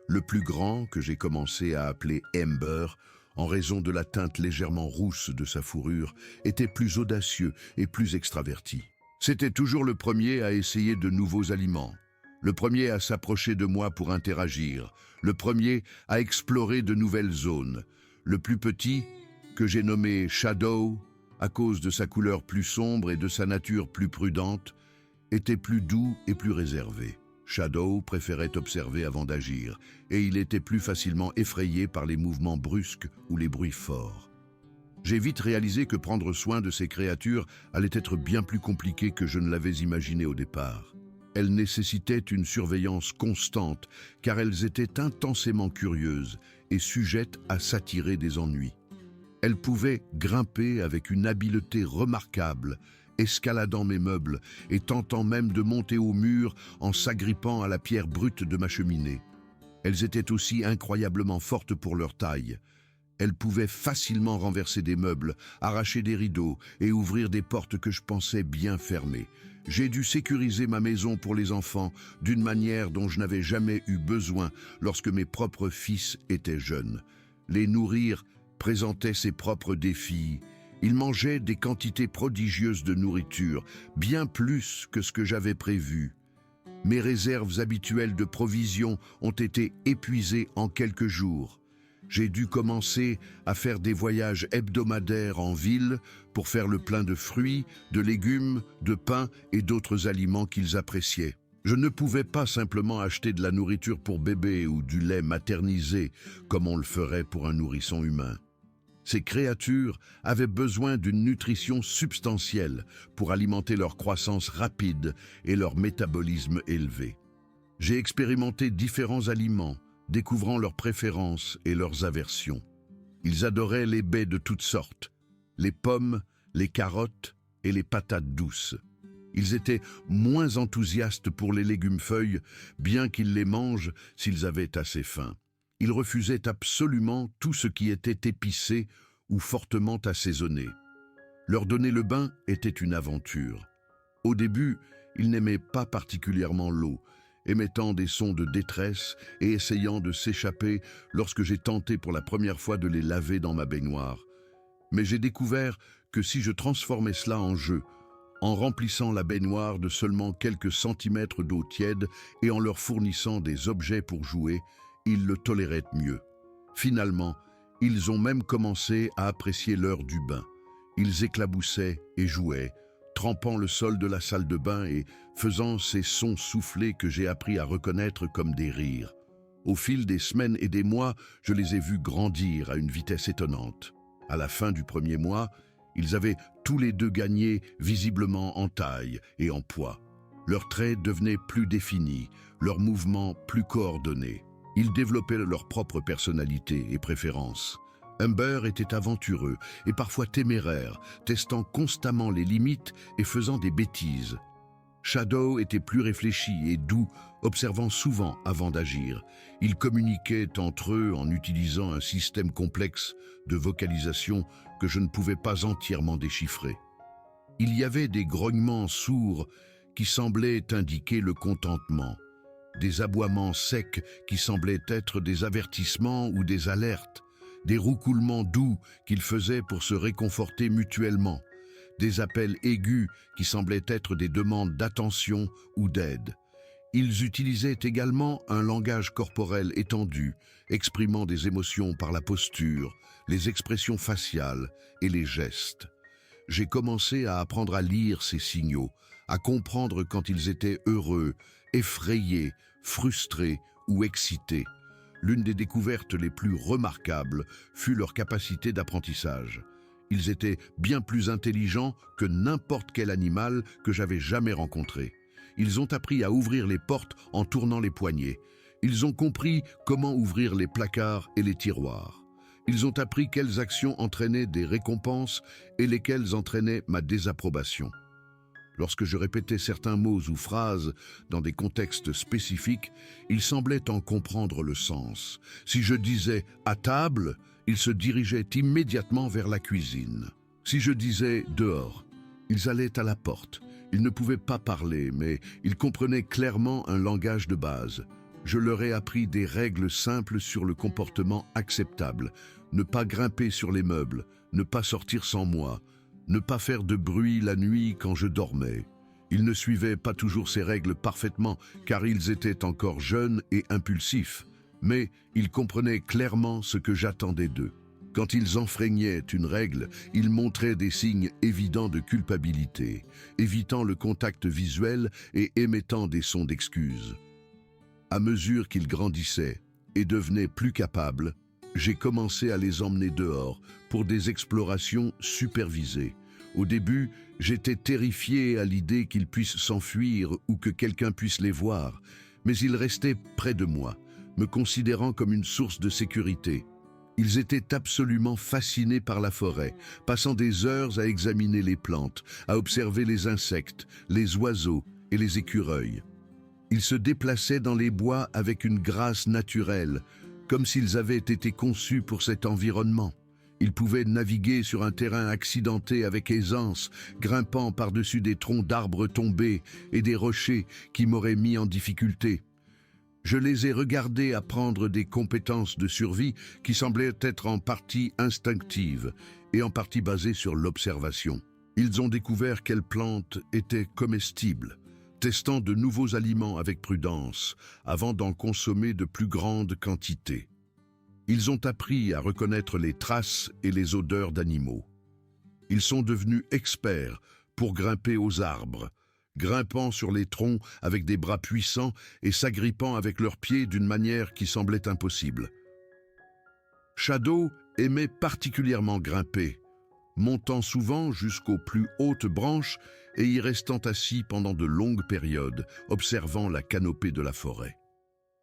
Le plus grand, que j'ai commencé à appeler Ember, en raison de la teinte légèrement rousse de sa fourrure, était plus audacieux et plus extraverti. C'était toujours le premier à essayer de nouveaux aliments, le premier à s'approcher de moi pour interagir, le premier à explorer de nouvelles zones. Le plus petit que j'ai nommé Shadow, à cause de sa couleur plus sombre et de sa nature plus prudente, était plus doux et plus réservé. Shadow préférait observer avant d'agir, et il était plus facilement effrayé par les mouvements brusques ou les bruits forts. J'ai vite réalisé que prendre soin de ces créatures allait être bien plus compliqué que je ne l'avais imaginé au départ. Elles nécessitaient une surveillance constante, car elles étaient intensément curieuses et sujettes à s'attirer des ennuis. Elles pouvaient grimper avec une habileté remarquable, escaladant mes meubles et tentant même de monter au mur en s'agrippant à la pierre brute de ma cheminée. Elles étaient aussi incroyablement fortes pour leur taille. Elles pouvaient facilement renverser des meubles, arracher des rideaux et ouvrir des portes que je pensais bien fermées. J'ai dû sécuriser ma maison pour les enfants d'une manière dont je n'avais jamais eu besoin lorsque mes propres fils étaient jeunes. Les nourrir présentait ses propres défis. Ils mangeaient des quantités prodigieuses de nourriture, bien plus que ce que j'avais prévu. Mes réserves habituelles de provisions ont été épuisées en quelques jours. J'ai dû commencer à faire des voyages hebdomadaires en ville pour faire le plein de fruits, de légumes, de pain et d'autres aliments qu'ils appréciaient. Je ne pouvais pas simplement acheter de la nourriture pour bébé ou du lait maternisé comme on le ferait pour un nourrisson humain. Ces créatures avaient besoin d'une nutrition substantielle pour alimenter leur croissance rapide et leur métabolisme élevé. J'ai expérimenté différents aliments, découvrant leurs préférences et leurs aversions. Ils adoraient les baies de toutes sortes, les pommes, les carottes et les patates douces. Ils étaient moins enthousiastes pour les légumes-feuilles, bien qu'ils les mangent s'ils avaient assez faim. Ils refusaient absolument tout ce qui était épicé ou fortement assaisonné. Leur donner le bain était une aventure. Au début, ils n'aimaient pas particulièrement l'eau, émettant des sons de détresse et essayant de s'échapper lorsque j'ai tenté pour la première fois de les laver dans ma baignoire. Mais j'ai découvert que si je transformais cela en jeu, en remplissant la baignoire de seulement quelques centimètres d'eau tiède et en leur fournissant des objets pour jouer, ils le toléraient mieux. Finalement, ils ont même commencé à apprécier l'heure du bain. Ils éclaboussaient et jouaient, trempant le sol de la salle de bain et faisant ces sons soufflés que j'ai appris à reconnaître comme des rires. Au fil des semaines et des mois, je les ai vus grandir à une vitesse étonnante. À la fin du premier mois, ils avaient tous les deux gagné visiblement en taille et en poids. Leurs traits devenaient plus définis, leurs mouvements plus coordonnés. Ils développaient leur propre personnalité et préférences. Humber était aventureux et parfois téméraire, testant constamment les limites et faisant des bêtises. Shadow était plus réfléchi et doux, observant souvent avant d'agir. Ils communiquaient entre eux en utilisant un système complexe de vocalisation que je ne pouvais pas entièrement déchiffrer. Il y avait des grognements sourds qui semblaient indiquer le contentement, des aboiements secs qui semblaient être des avertissements ou des alertes, des roucoulements doux qu'ils faisaient pour se réconforter mutuellement, des appels aigus qui semblaient être des demandes d'attention ou d'aide. Ils utilisaient également un langage corporel étendu, exprimant des émotions par la posture, les expressions faciales et les gestes. J'ai commencé à apprendre à lire ces signaux, à comprendre quand ils étaient heureux, effrayés, frustrés ou excités. L'une des découvertes les plus remarquables fut leur capacité d'apprentissage. Ils étaient bien plus intelligents que n'importe quel animal que j'avais jamais rencontré. Ils ont appris à ouvrir les portes en tournant les poignets. Ils ont compris comment ouvrir les placards et les tiroirs. Ils ont appris quelles actions entraînaient des récompenses et lesquelles entraînaient ma désapprobation. Lorsque je répétais certains mots ou phrases dans des contextes spécifiques, ils semblaient en comprendre le sens. Si je disais « à table », ils se dirigeaient immédiatement vers la cuisine. Si je disais « dehors », ils allaient à la porte. Ils ne pouvaient pas parler, mais ils comprenaient clairement un langage de base. Je leur ai appris des règles simples sur le comportement acceptable. Ne pas grimper sur les meubles, ne pas sortir sans moi, ne pas faire de bruit la nuit quand je dormais. Ils ne suivaient pas toujours ces règles parfaitement, car ils étaient encore jeunes et impulsifs, mais ils comprenaient clairement ce que j'attendais d'eux. Quand ils enfreignaient une règle, ils montraient des signes évidents de culpabilité, évitant le contact visuel et émettant des sons d'excuses. À mesure qu'ils grandissaient et devenaient plus capables, j'ai commencé à les emmener dehors pour des explorations supervisées. Au début, j'étais terrifié à l'idée qu'ils puissent s'enfuir ou que quelqu'un puisse les voir, mais ils restaient près de moi, me considérant comme une source de sécurité. Ils étaient absolument fascinés par la forêt, passant des heures à examiner les plantes, à observer les insectes, les oiseaux et les écureuils. Ils se déplaçaient dans les bois avec une grâce naturelle, comme s'ils avaient été conçus pour cet environnement. Ils pouvaient naviguer sur un terrain accidenté avec aisance, grimpant par-dessus des troncs d'arbres tombés et des rochers qui m'auraient mis en difficulté. Je les ai regardés apprendre des compétences de survie qui semblaient être en partie instinctives et en partie basées sur l'observation. Ils ont découvert quelles plantes étaient comestibles, testant de nouveaux aliments avec prudence avant d'en consommer de plus grandes quantités. Ils ont appris à reconnaître les traces et les odeurs d'animaux. Ils sont devenus experts pour grimper aux arbres, grimpant sur les troncs avec des bras puissants et s'agrippant avec leurs pieds d'une manière qui semblait impossible. Shadow aimait particulièrement grimper, montant souvent jusqu'aux plus hautes branches et y restant assis pendant de longues périodes, observant la canopée de la forêt.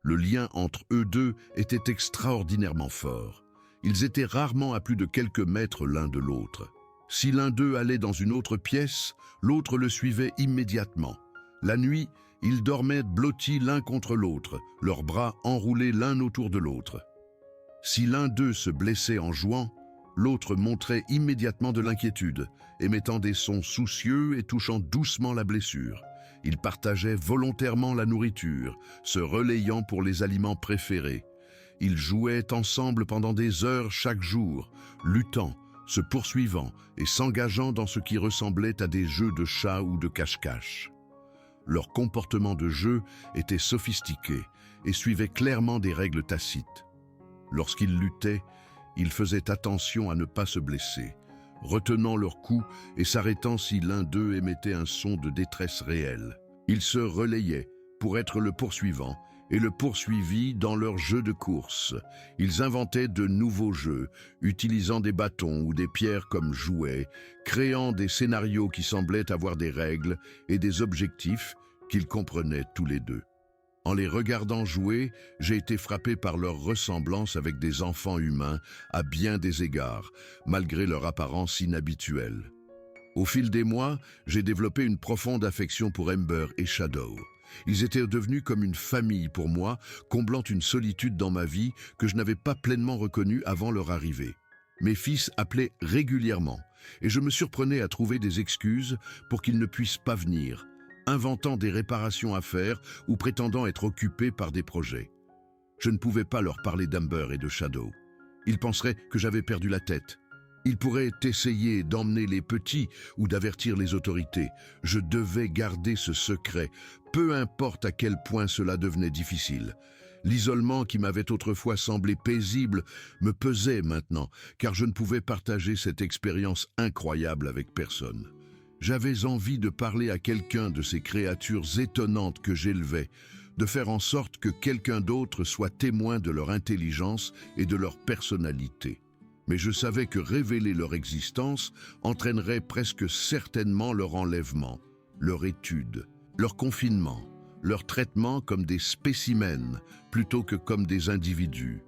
Le lien entre eux deux était extraordinairement fort. Ils étaient rarement à plus de quelques mètres l'un de l'autre. Si l'un d'eux allait dans une autre pièce, l'autre le suivait immédiatement. La nuit, ils dormaient blottis l'un contre l'autre, leurs bras enroulés l'un autour de l'autre. Si l'un d'eux se blessait en jouant, l'autre montrait immédiatement de l'inquiétude, émettant des sons soucieux et touchant doucement la blessure. Ils partageaient volontairement la nourriture, se relayant pour les aliments préférés. Ils jouaient ensemble pendant des heures chaque jour, luttant, se poursuivant et s'engageant dans ce qui ressemblait à des jeux de chat ou de cache-cache. Leur comportement de jeu était sophistiqué et suivait clairement des règles tacites. Lorsqu'ils luttaient, ils faisaient attention à ne pas se blesser, retenant leur coup et s'arrêtant si l'un d'eux émettait un son de détresse réelle. Ils se relayaient pour être le poursuivant et le poursuivi dans leur jeu de course. Ils inventaient de nouveaux jeux, utilisant des bâtons ou des pierres comme jouets, créant des scénarios qui semblaient avoir des règles et des objectifs qu'ils comprenaient tous les deux. En les regardant jouer, j'ai été frappé par leur ressemblance avec des enfants humains à bien des égards, malgré leur apparence inhabituelle. Au fil des mois, j'ai développé une profonde affection pour Ember et Shadow. Ils étaient devenus comme une famille pour moi, comblant une solitude dans ma vie que je n'avais pas pleinement reconnue avant leur arrivée. Mes fils appelaient régulièrement, et je me surprenais à trouver des excuses pour qu'ils ne puissent pas venir, inventant des réparations à faire ou prétendant être occupés par des projets. Je ne pouvais pas leur parler d'Ember et de Shadow. Ils penseraient que j'avais perdu la tête. Ils pourraient essayer d'emmener les petits ou d'avertir les autorités. Je devais garder ce secret, peu importe à quel point cela devenait difficile. L'isolement qui m'avait autrefois semblé paisible me pesait maintenant, car je ne pouvais partager cette expérience incroyable avec personne. J'avais envie de parler à quelqu'un de ces créatures étonnantes que j'élevais, de faire en sorte que quelqu'un d'autre soit témoin de leur intelligence et de leur personnalité. Mais je savais que révéler leur existence entraînerait presque certainement leur enlèvement, leur étude, leur confinement, leur traitement comme des spécimens plutôt que comme des individus.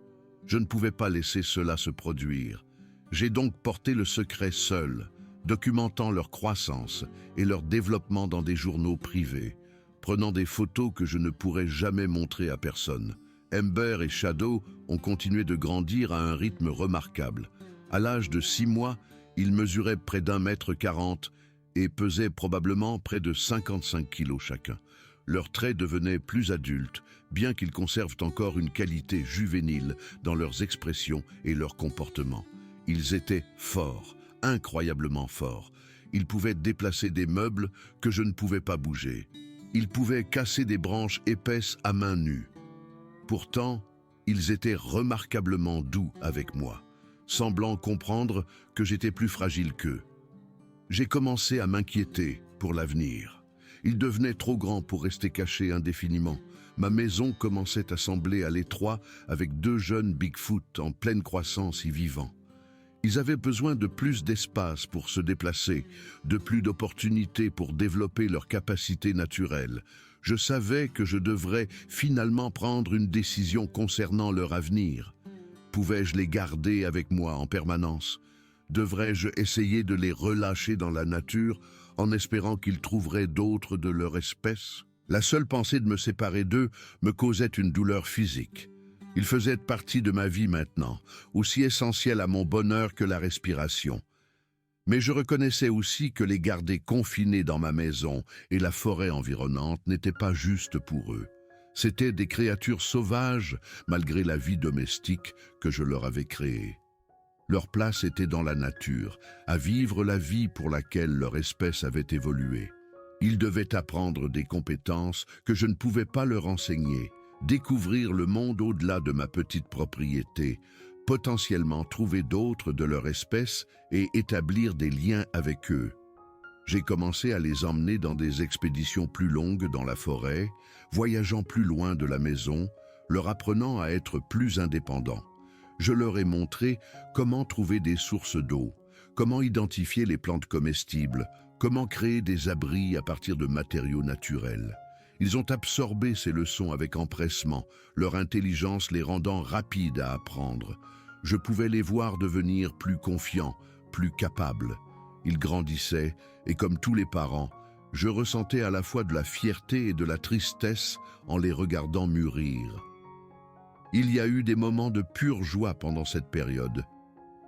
Je ne pouvais pas laisser cela se produire. J'ai donc porté le secret seul, documentant leur croissance et leur développement dans des journaux privés, prenant des photos que je ne pourrais jamais montrer à personne. Ember et Shadow ont continué de grandir à un rythme remarquable. À l'âge de 6 mois, ils mesuraient près d'1,40 m et pesaient probablement près de 55 kg chacun. Leurs traits devenaient plus adultes, bien qu'ils conservent encore une qualité juvénile dans leurs expressions et leurs comportements. Ils étaient forts, incroyablement forts. Ils pouvaient déplacer des meubles que je ne pouvais pas bouger. Ils pouvaient casser des branches épaisses à main nue. Pourtant, ils étaient remarquablement doux avec moi. semblant comprendre que j'étais plus fragile qu'eux. J'ai commencé à m'inquiéter pour l'avenir. Il devenait trop grand pour rester caché indéfiniment. Ma maison commençait à sembler à l'étroit avec 2 jeunes Bigfoot en pleine croissance y vivant. Ils avaient besoin de plus d'espace pour se déplacer, de plus d'opportunités pour développer leurs capacités naturelles. Je savais que je devrais finalement prendre une décision concernant leur avenir. Pouvais-je les garder avec moi en permanence? Devrais-je essayer de les relâcher dans la nature en espérant qu'ils trouveraient d'autres de leur espèce? La seule pensée de me séparer d'eux me causait une douleur physique. Ils faisaient partie de ma vie maintenant, aussi essentielle à mon bonheur que la respiration. Mais je reconnaissais aussi que les garder confinés dans ma maison et la forêt environnante n'était pas juste pour eux. C'étaient des créatures sauvages, malgré la vie domestique que je leur avais créée. Leur place était dans la nature, à vivre la vie pour laquelle leur espèce avait évolué. Ils devaient apprendre des compétences que je ne pouvais pas leur enseigner, découvrir le monde au-delà de ma petite propriété, potentiellement trouver d'autres de leur espèce et établir des liens avec eux. J'ai commencé à les emmener dans des expéditions plus longues dans la forêt, voyageant plus loin de la maison, leur apprenant à être plus indépendants. Je leur ai montré comment trouver des sources d'eau, comment identifier les plantes comestibles, comment créer des abris à partir de matériaux naturels. Ils ont absorbé ces leçons avec empressement, leur intelligence les rendant rapides à apprendre. Je pouvais les voir devenir plus confiants, plus capables. Ils grandissaient, et comme tous les parents, je ressentais à la fois de la fierté et de la tristesse en les regardant mûrir. Il y a eu des moments de pure joie pendant cette période.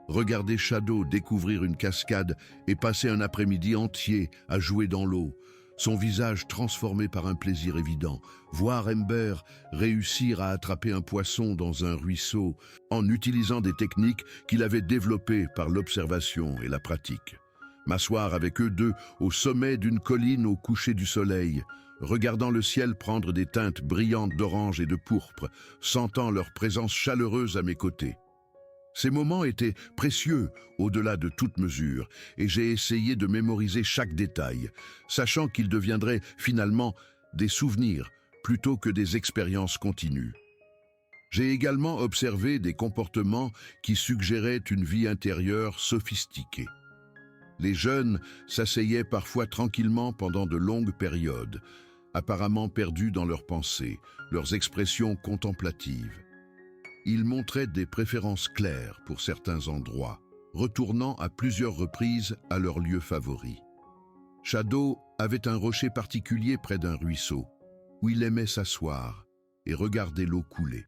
Regarder Shadow découvrir une cascade et passer un après-midi entier à jouer dans l'eau, son visage transformé par un plaisir évident. Voir Ember réussir à attraper un poisson dans un ruisseau en utilisant des techniques qu'il avait développées par l'observation et la pratique. M'asseoir avec eux deux au sommet d'une colline au coucher du soleil, regardant le ciel prendre des teintes brillantes d'orange et de pourpre, sentant leur présence chaleureuse à mes côtés. Ces moments étaient précieux au-delà de toute mesure, et j'ai essayé de mémoriser chaque détail, sachant qu'ils deviendraient finalement des souvenirs plutôt que des expériences continues. J'ai également observé des comportements qui suggéraient une vie intérieure sophistiquée. Les jeunes s'asseyaient parfois tranquillement pendant de longues périodes, apparemment perdus dans leurs pensées, leurs expressions contemplatives. Ils montraient des préférences claires pour certains endroits, retournant à plusieurs reprises à leur lieu favori. Shadow avait un rocher particulier près d'un ruisseau, où il aimait s'asseoir et regarder l'eau couler.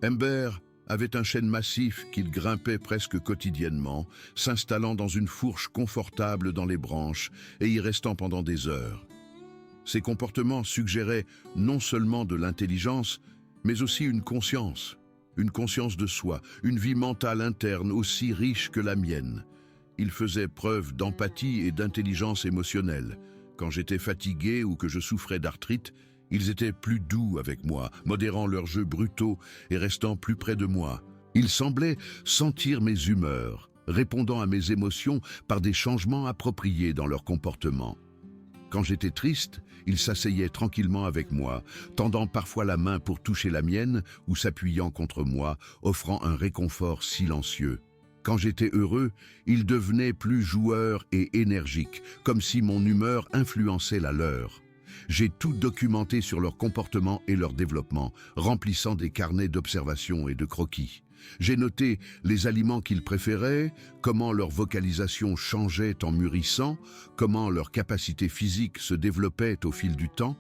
Ember avait un chêne massif qu'il grimpait presque quotidiennement, s'installant dans une fourche confortable dans les branches et y restant pendant des heures. Ces comportements suggéraient non seulement de l'intelligence, mais aussi une conscience de soi, une vie mentale interne aussi riche que la mienne. Ils faisaient preuve d'empathie et d'intelligence émotionnelle. Quand j'étais fatigué ou que je souffrais d'arthrite, ils étaient plus doux avec moi, modérant leurs jeux brutaux et restant plus près de moi. Ils semblaient sentir mes humeurs, répondant à mes émotions par des changements appropriés dans leur comportement. Quand j'étais triste, ils s'asseyaient tranquillement avec moi, tendant parfois la main pour toucher la mienne ou s'appuyant contre moi, offrant un réconfort silencieux. Quand j'étais heureux, ils devenaient plus joueurs et énergiques, comme si mon humeur influençait la leur. J'ai tout documenté sur leur comportement et leur développement, remplissant des carnets d'observation et de croquis. J'ai noté les aliments qu'ils préféraient, comment leur vocalisation changeait en mûrissant, comment leur capacité physique se développait au fil du temps.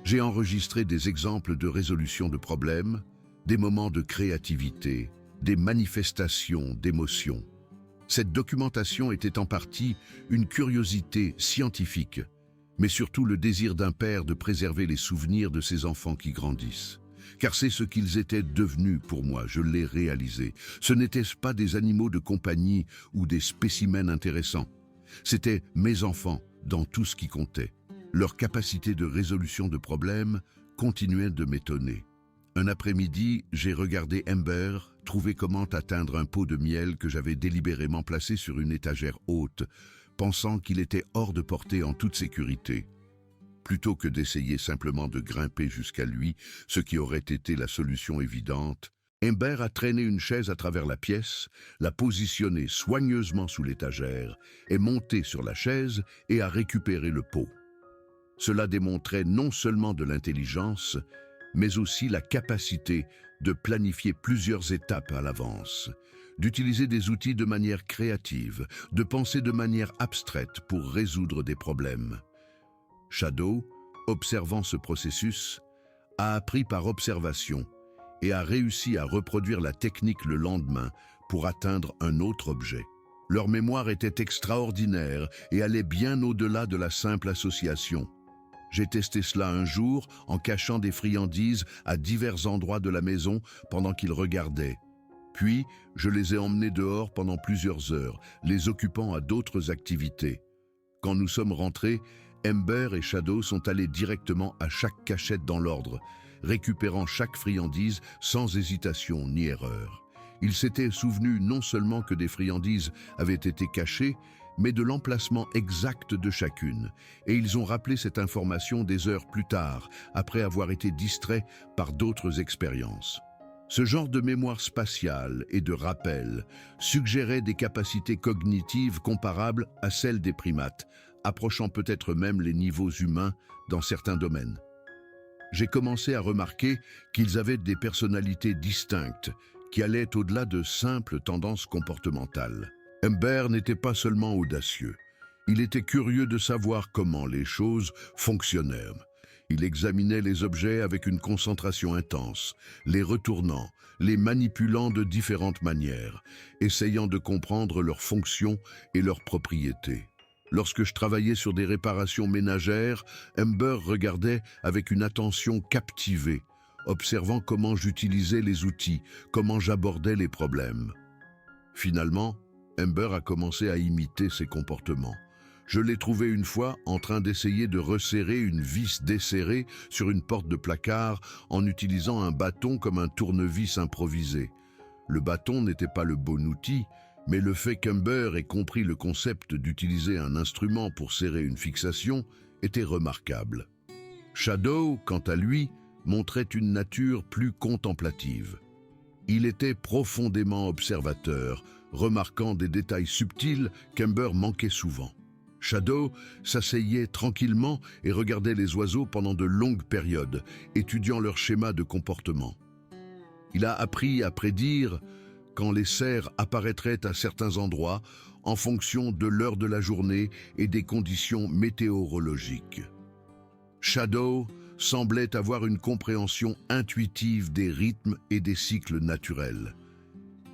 J'ai enregistré des exemples de résolution de problèmes, des moments de créativité, des manifestations d'émotions. Cette documentation était en partie une curiosité scientifique, mais surtout le désir d'un père de préserver les souvenirs de ses enfants qui grandissent. Car c'est ce qu'ils étaient devenus pour moi, je l'ai réalisé. Ce n'étaient pas des animaux de compagnie ou des spécimens intéressants. C'étaient mes enfants dans tout ce qui comptait. Leur capacité de résolution de problèmes continuait de m'étonner. Un après-midi, j'ai regardé Ember trouver comment atteindre un pot de miel que j'avais délibérément placé sur une étagère haute, pensant qu'il était hors de portée en toute sécurité. Plutôt que d'essayer simplement de grimper jusqu'à lui, ce qui aurait été la solution évidente, Amber a traîné une chaise à travers la pièce, l'a positionnée soigneusement sous l'étagère, est montée sur la chaise et a récupéré le pot. Cela démontrait non seulement de l'intelligence, mais aussi la capacité de planifier plusieurs étapes à l'avance, d'utiliser des outils de manière créative, de penser de manière abstraite pour résoudre des problèmes. Shadow, observant ce processus, a appris par observation et a réussi à reproduire la technique le lendemain pour atteindre un autre objet. Leur mémoire était extraordinaire et allait bien au-delà de la simple association. J'ai testé cela un jour en cachant des friandises à divers endroits de la maison pendant qu'ils regardaient. Puis, je les ai emmenés dehors pendant plusieurs heures, les occupant à d'autres activités. Quand nous sommes rentrés, Amber et Shadow sont allés directement à chaque cachette dans l'ordre, récupérant chaque friandise sans hésitation ni erreur. Ils s'étaient souvenus non seulement que des friandises avaient été cachées, mais de l'emplacement exact de chacune, et ils ont rappelé cette information des heures plus tard, après avoir été distraits par d'autres expériences. Ce genre de mémoire spatiale et de rappel suggérait des capacités cognitives comparables à celles des primates, approchant peut-être même les niveaux humains dans certains domaines. J'ai commencé à remarquer qu'ils avaient des personnalités distinctes, qui allaient au-delà de simples tendances comportementales. Amber n'était pas seulement audacieux, il était curieux de savoir comment les choses fonctionnaient. Il examinait les objets avec une concentration intense, les retournant, les manipulant de différentes manières, essayant de comprendre leurs fonctions et leurs propriétés. Lorsque je travaillais sur des réparations ménagères, Amber regardait avec une attention captivée, observant comment j'utilisais les outils, comment j'abordais les problèmes. Finalement, Amber a commencé à imiter ses comportements. Je l'ai trouvé une fois en train d'essayer de resserrer une vis desserrée sur une porte de placard en utilisant un bâton comme un tournevis improvisé. Le bâton n'était pas le bon outil, mais le fait qu'Amber ait compris le concept d'utiliser un instrument pour serrer une fixation était remarquable. Shadow, quant à lui, montrait une nature plus contemplative. Il était profondément observateur, remarquant des détails subtils qu'Amber manquait souvent. Shadow s'asseyait tranquillement et regardait les oiseaux pendant de longues périodes, étudiant leur schéma de comportement. Il a appris à prédire quand les cerfs apparaîtraient à certains endroits en fonction de l'heure de la journée et des conditions météorologiques. Shadow semblait avoir une compréhension intuitive des rythmes et des cycles naturels.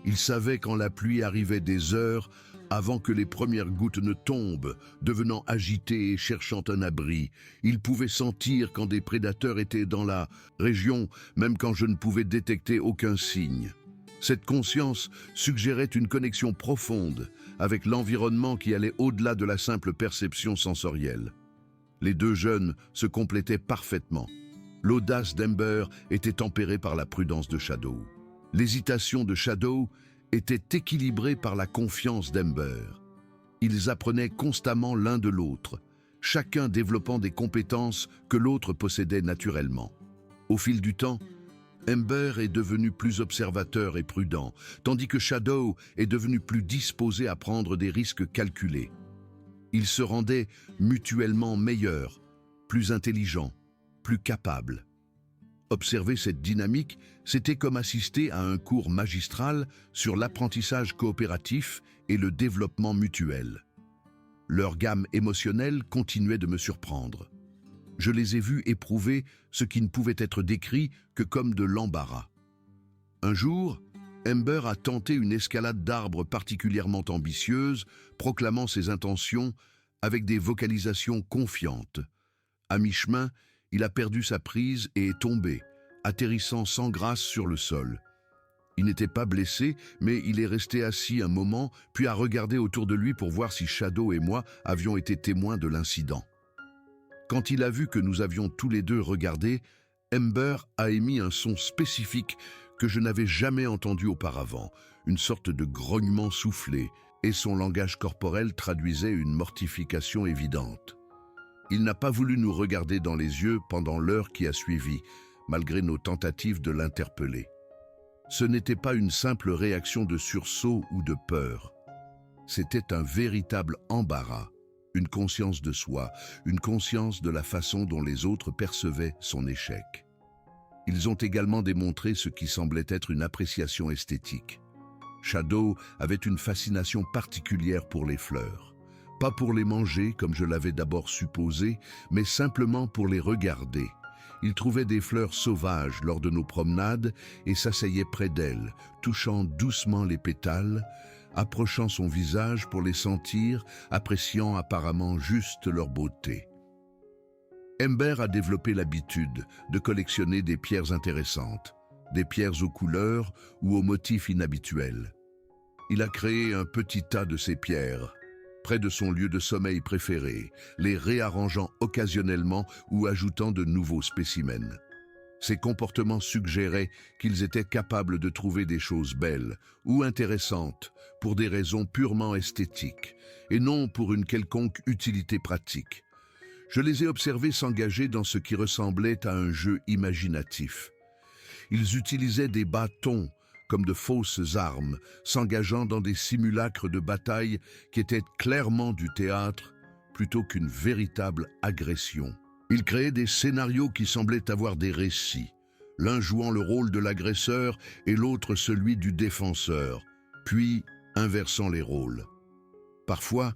Il savait quand la pluie arrivait des heures avant que les premières gouttes ne tombent, devenant agité et cherchant un abri. Il pouvait sentir quand des prédateurs étaient dans la région, même quand je ne pouvais détecter aucun signe. Cette conscience suggérait une connexion profonde avec l'environnement qui allait au-delà de la simple perception sensorielle. Les deux jeunes se complétaient parfaitement. L'audace d'Amber était tempérée par la prudence de Shadow. L'hésitation de Shadow était équilibrée par la confiance d'Amber. Ils apprenaient constamment l'un de l'autre, chacun développant des compétences que l'autre possédait naturellement. Au fil du temps, Amber est devenu plus observateur et prudent, tandis que Shadow est devenu plus disposé à prendre des risques calculés. Ils se rendaient mutuellement meilleurs, plus intelligents, plus capables. Observer cette dynamique, c'était comme assister à un cours magistral sur l'apprentissage coopératif et le développement mutuel. Leur gamme émotionnelle continuait de me surprendre. Je les ai vus éprouver ce qui ne pouvait être décrit que comme de l'embarras. Un jour, Amber a tenté une escalade d'arbres particulièrement ambitieuse, proclamant ses intentions avec des vocalisations confiantes. À mi-chemin, il a perdu sa prise et est tombé, atterrissant sans grâce sur le sol. Il n'était pas blessé, mais il est resté assis un moment, puis a regardé autour de lui pour voir si Shadow et moi avions été témoins de l'incident. Quand il a vu que nous avions tous les deux regardé, Amber a émis un son spécifique, que je n'avais jamais entendu auparavant, une sorte de grognement soufflé, et son langage corporel traduisait une mortification évidente. Il n'a pas voulu nous regarder dans les yeux pendant l'heure qui a suivi, malgré nos tentatives de l'interpeller. Ce n'était pas une simple réaction de sursaut ou de peur. C'était un véritable embarras, une conscience de soi, une conscience de la façon dont les autres percevaient son échec. Ils ont également démontré ce qui semblait être une appréciation esthétique. Shadow avait une fascination particulière pour les fleurs. Pas pour les manger, comme je l'avais d'abord supposé, mais simplement pour les regarder. Il trouvait des fleurs sauvages lors de nos promenades et s'asseyait près d'elles, touchant doucement les pétales, approchant son visage pour les sentir, appréciant apparemment juste leur beauté. Ember a développé l'habitude de collectionner des pierres intéressantes, des pierres aux couleurs ou aux motifs inhabituels. Il a créé un petit tas de ces pierres, près de son lieu de sommeil préféré, les réarrangeant occasionnellement ou ajoutant de nouveaux spécimens. Ces comportements suggéraient qu'ils étaient capables de trouver des choses belles ou intéressantes pour des raisons purement esthétiques et non pour une quelconque utilité pratique. Je les ai observés s'engager dans ce qui ressemblait à un jeu imaginatif. Ils utilisaient des bâtons comme de fausses armes, s'engageant dans des simulacres de bataille qui étaient clairement du théâtre plutôt qu'une véritable agression. Ils créaient des scénarios qui semblaient avoir des récits, l'un jouant le rôle de l'agresseur et l'autre celui du défenseur, puis inversant les rôles. Parfois,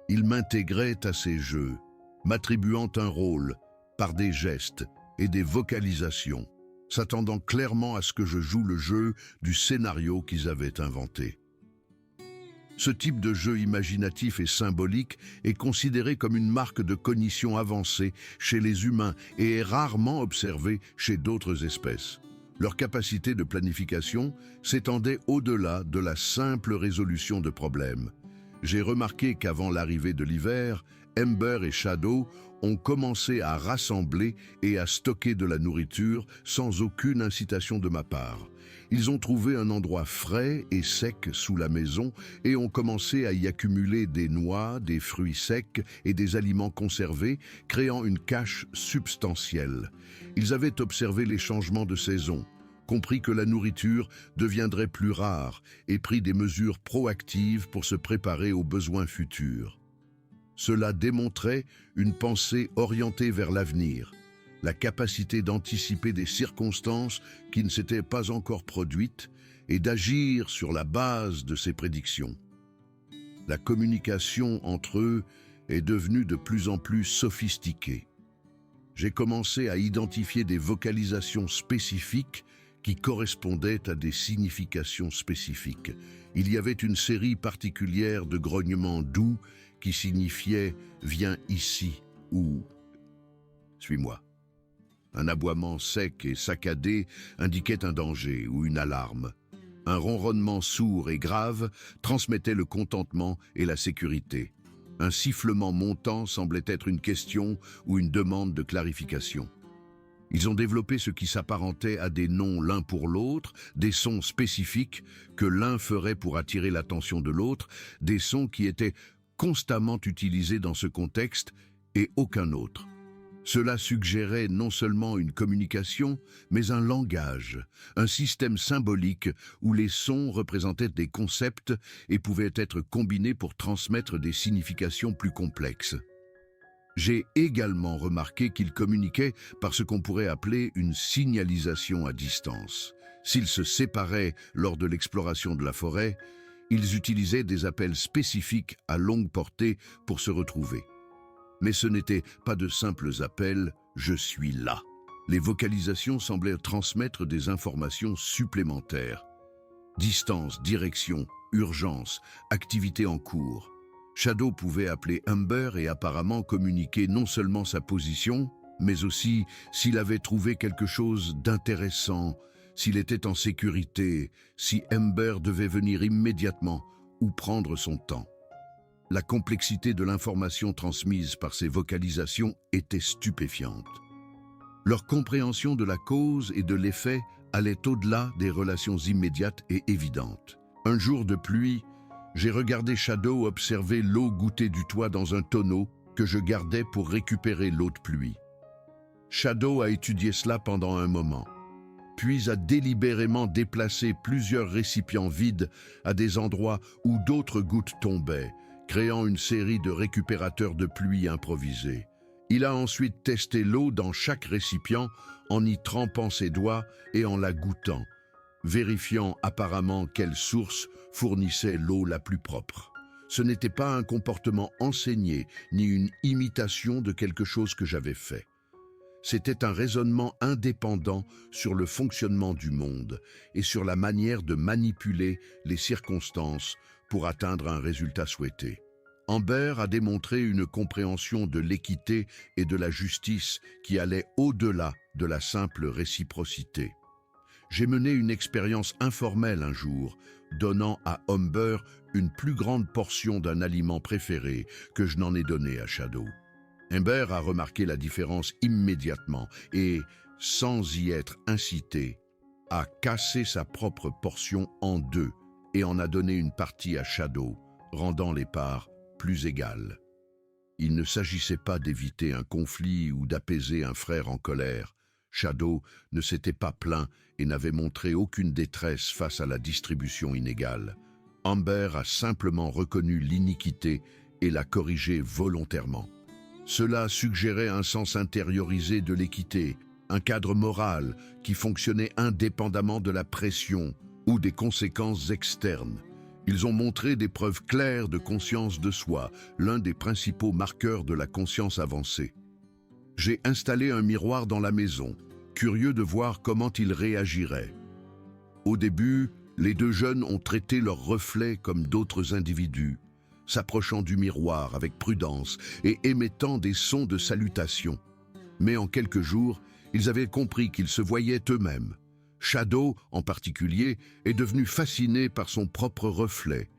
ils m'intégraient à ces jeux, m'attribuant un rôle par des gestes et des vocalisations, s'attendant clairement à ce que je joue le jeu du scénario qu'ils avaient inventé. Ce type de jeu imaginatif et symbolique est considéré comme une marque de cognition avancée chez les humains et est rarement observé chez d'autres espèces. Leur capacité de planification s'étendait au-delà de la simple résolution de problèmes. J'ai remarqué qu'avant l'arrivée de l'hiver, Ember et Shadow ont commencé à rassembler et à stocker de la nourriture sans aucune incitation de ma part. Ils ont trouvé un endroit frais et sec sous la maison et ont commencé à y accumuler des noix, des fruits secs et des aliments conservés, créant une cache substantielle. Ils avaient observé les changements de saison, compris que la nourriture deviendrait plus rare et pris des mesures proactives pour se préparer aux besoins futurs. Cela démontrait une pensée orientée vers l'avenir, la capacité d'anticiper des circonstances qui ne s'étaient pas encore produites et d'agir sur la base de ces prédictions. La communication entre eux est devenue de plus en plus sophistiquée. J'ai commencé à identifier des vocalisations spécifiques qui correspondaient à des significations spécifiques. Il y avait une série particulière de grognements doux qui signifiait « viens ici » ou « suis-moi ». Un aboiement sec et saccadé indiquait un danger ou une alarme. Un ronronnement sourd et grave transmettait le contentement et la sécurité. Un sifflement montant semblait être une question ou une demande de clarification. Ils ont développé ce qui s'apparentait à des noms l'un pour l'autre, des sons spécifiques que l'un ferait pour attirer l'attention de l'autre, des sons qui étaient constamment utilisés dans ce contexte et aucun autre. Cela suggérait non seulement une communication, mais un langage, un système symbolique où les sons représentaient des concepts et pouvaient être combinés pour transmettre des significations plus complexes. J'ai également remarqué qu'ils communiquaient par ce qu'on pourrait appeler une signalisation à distance. S'ils se séparaient lors de l'exploration de la forêt, ils utilisaient des appels spécifiques à longue portée pour se retrouver. Mais ce n'étaient pas de simples appels « je suis là ». Les vocalisations semblaient transmettre des informations supplémentaires. Distance, direction, urgence, activité en cours. Shadow pouvait appeler Ember et apparemment communiquer non seulement sa position, mais aussi s'il avait trouvé quelque chose d'intéressant, s'il était en sécurité, si Ember devait venir immédiatement ou prendre son temps. La complexité de l'information transmise par ces vocalisations était stupéfiante. Leur compréhension de la cause et de l'effet allait au-delà des relations immédiates et évidentes. Un jour de pluie, j'ai regardé Shadow observer l'eau goutter du toit dans un tonneau que je gardais pour récupérer l'eau de pluie. Shadow a étudié cela pendant un moment, puis a délibérément déplacé plusieurs récipients vides à des endroits où d'autres gouttes tombaient, créant une série de récupérateurs de pluie improvisés. Il a ensuite testé l'eau dans chaque récipient en y trempant ses doigts et en la goûtant, vérifiant apparemment quelle source fournissait l'eau la plus propre. Ce n'était pas un comportement enseigné, ni une imitation de quelque chose que j'avais fait. C'était un raisonnement indépendant sur le fonctionnement du monde et sur la manière de manipuler les circonstances pour atteindre un résultat souhaité. Amber a démontré une compréhension de l'équité et de la justice qui allait au-delà de la simple réciprocité. J'ai mené une expérience informelle un jour, donnant à Amber une plus grande portion d'un aliment préféré que je n'en ai donné à Shadow. Amber a remarqué la différence immédiatement et, sans y être incité, a cassé sa propre portion en deux et en a donné une partie à Shadow, rendant les parts plus égales. Il ne s'agissait pas d'éviter un conflit ou d'apaiser un frère en colère. Shadow ne s'était pas plaint et n'avait montré aucune détresse face à la distribution inégale. Amber a simplement reconnu l'iniquité et l'a corrigée volontairement. Cela suggérait un sens intériorisé de l'équité, un cadre moral qui fonctionnait indépendamment de la pression ou des conséquences externes. Ils ont montré des preuves claires de conscience de soi, l'un des principaux marqueurs de la conscience avancée. J'ai installé un miroir dans la maison, curieux de voir comment il réagirait. Au début, les deux jeunes ont traité leurs reflets comme d'autres individus, s'approchant du miroir avec prudence et émettant des sons de salutation. Mais en quelques jours, ils avaient compris qu'ils se voyaient eux-mêmes. Shadow, en particulier, est devenu fasciné par son propre reflet,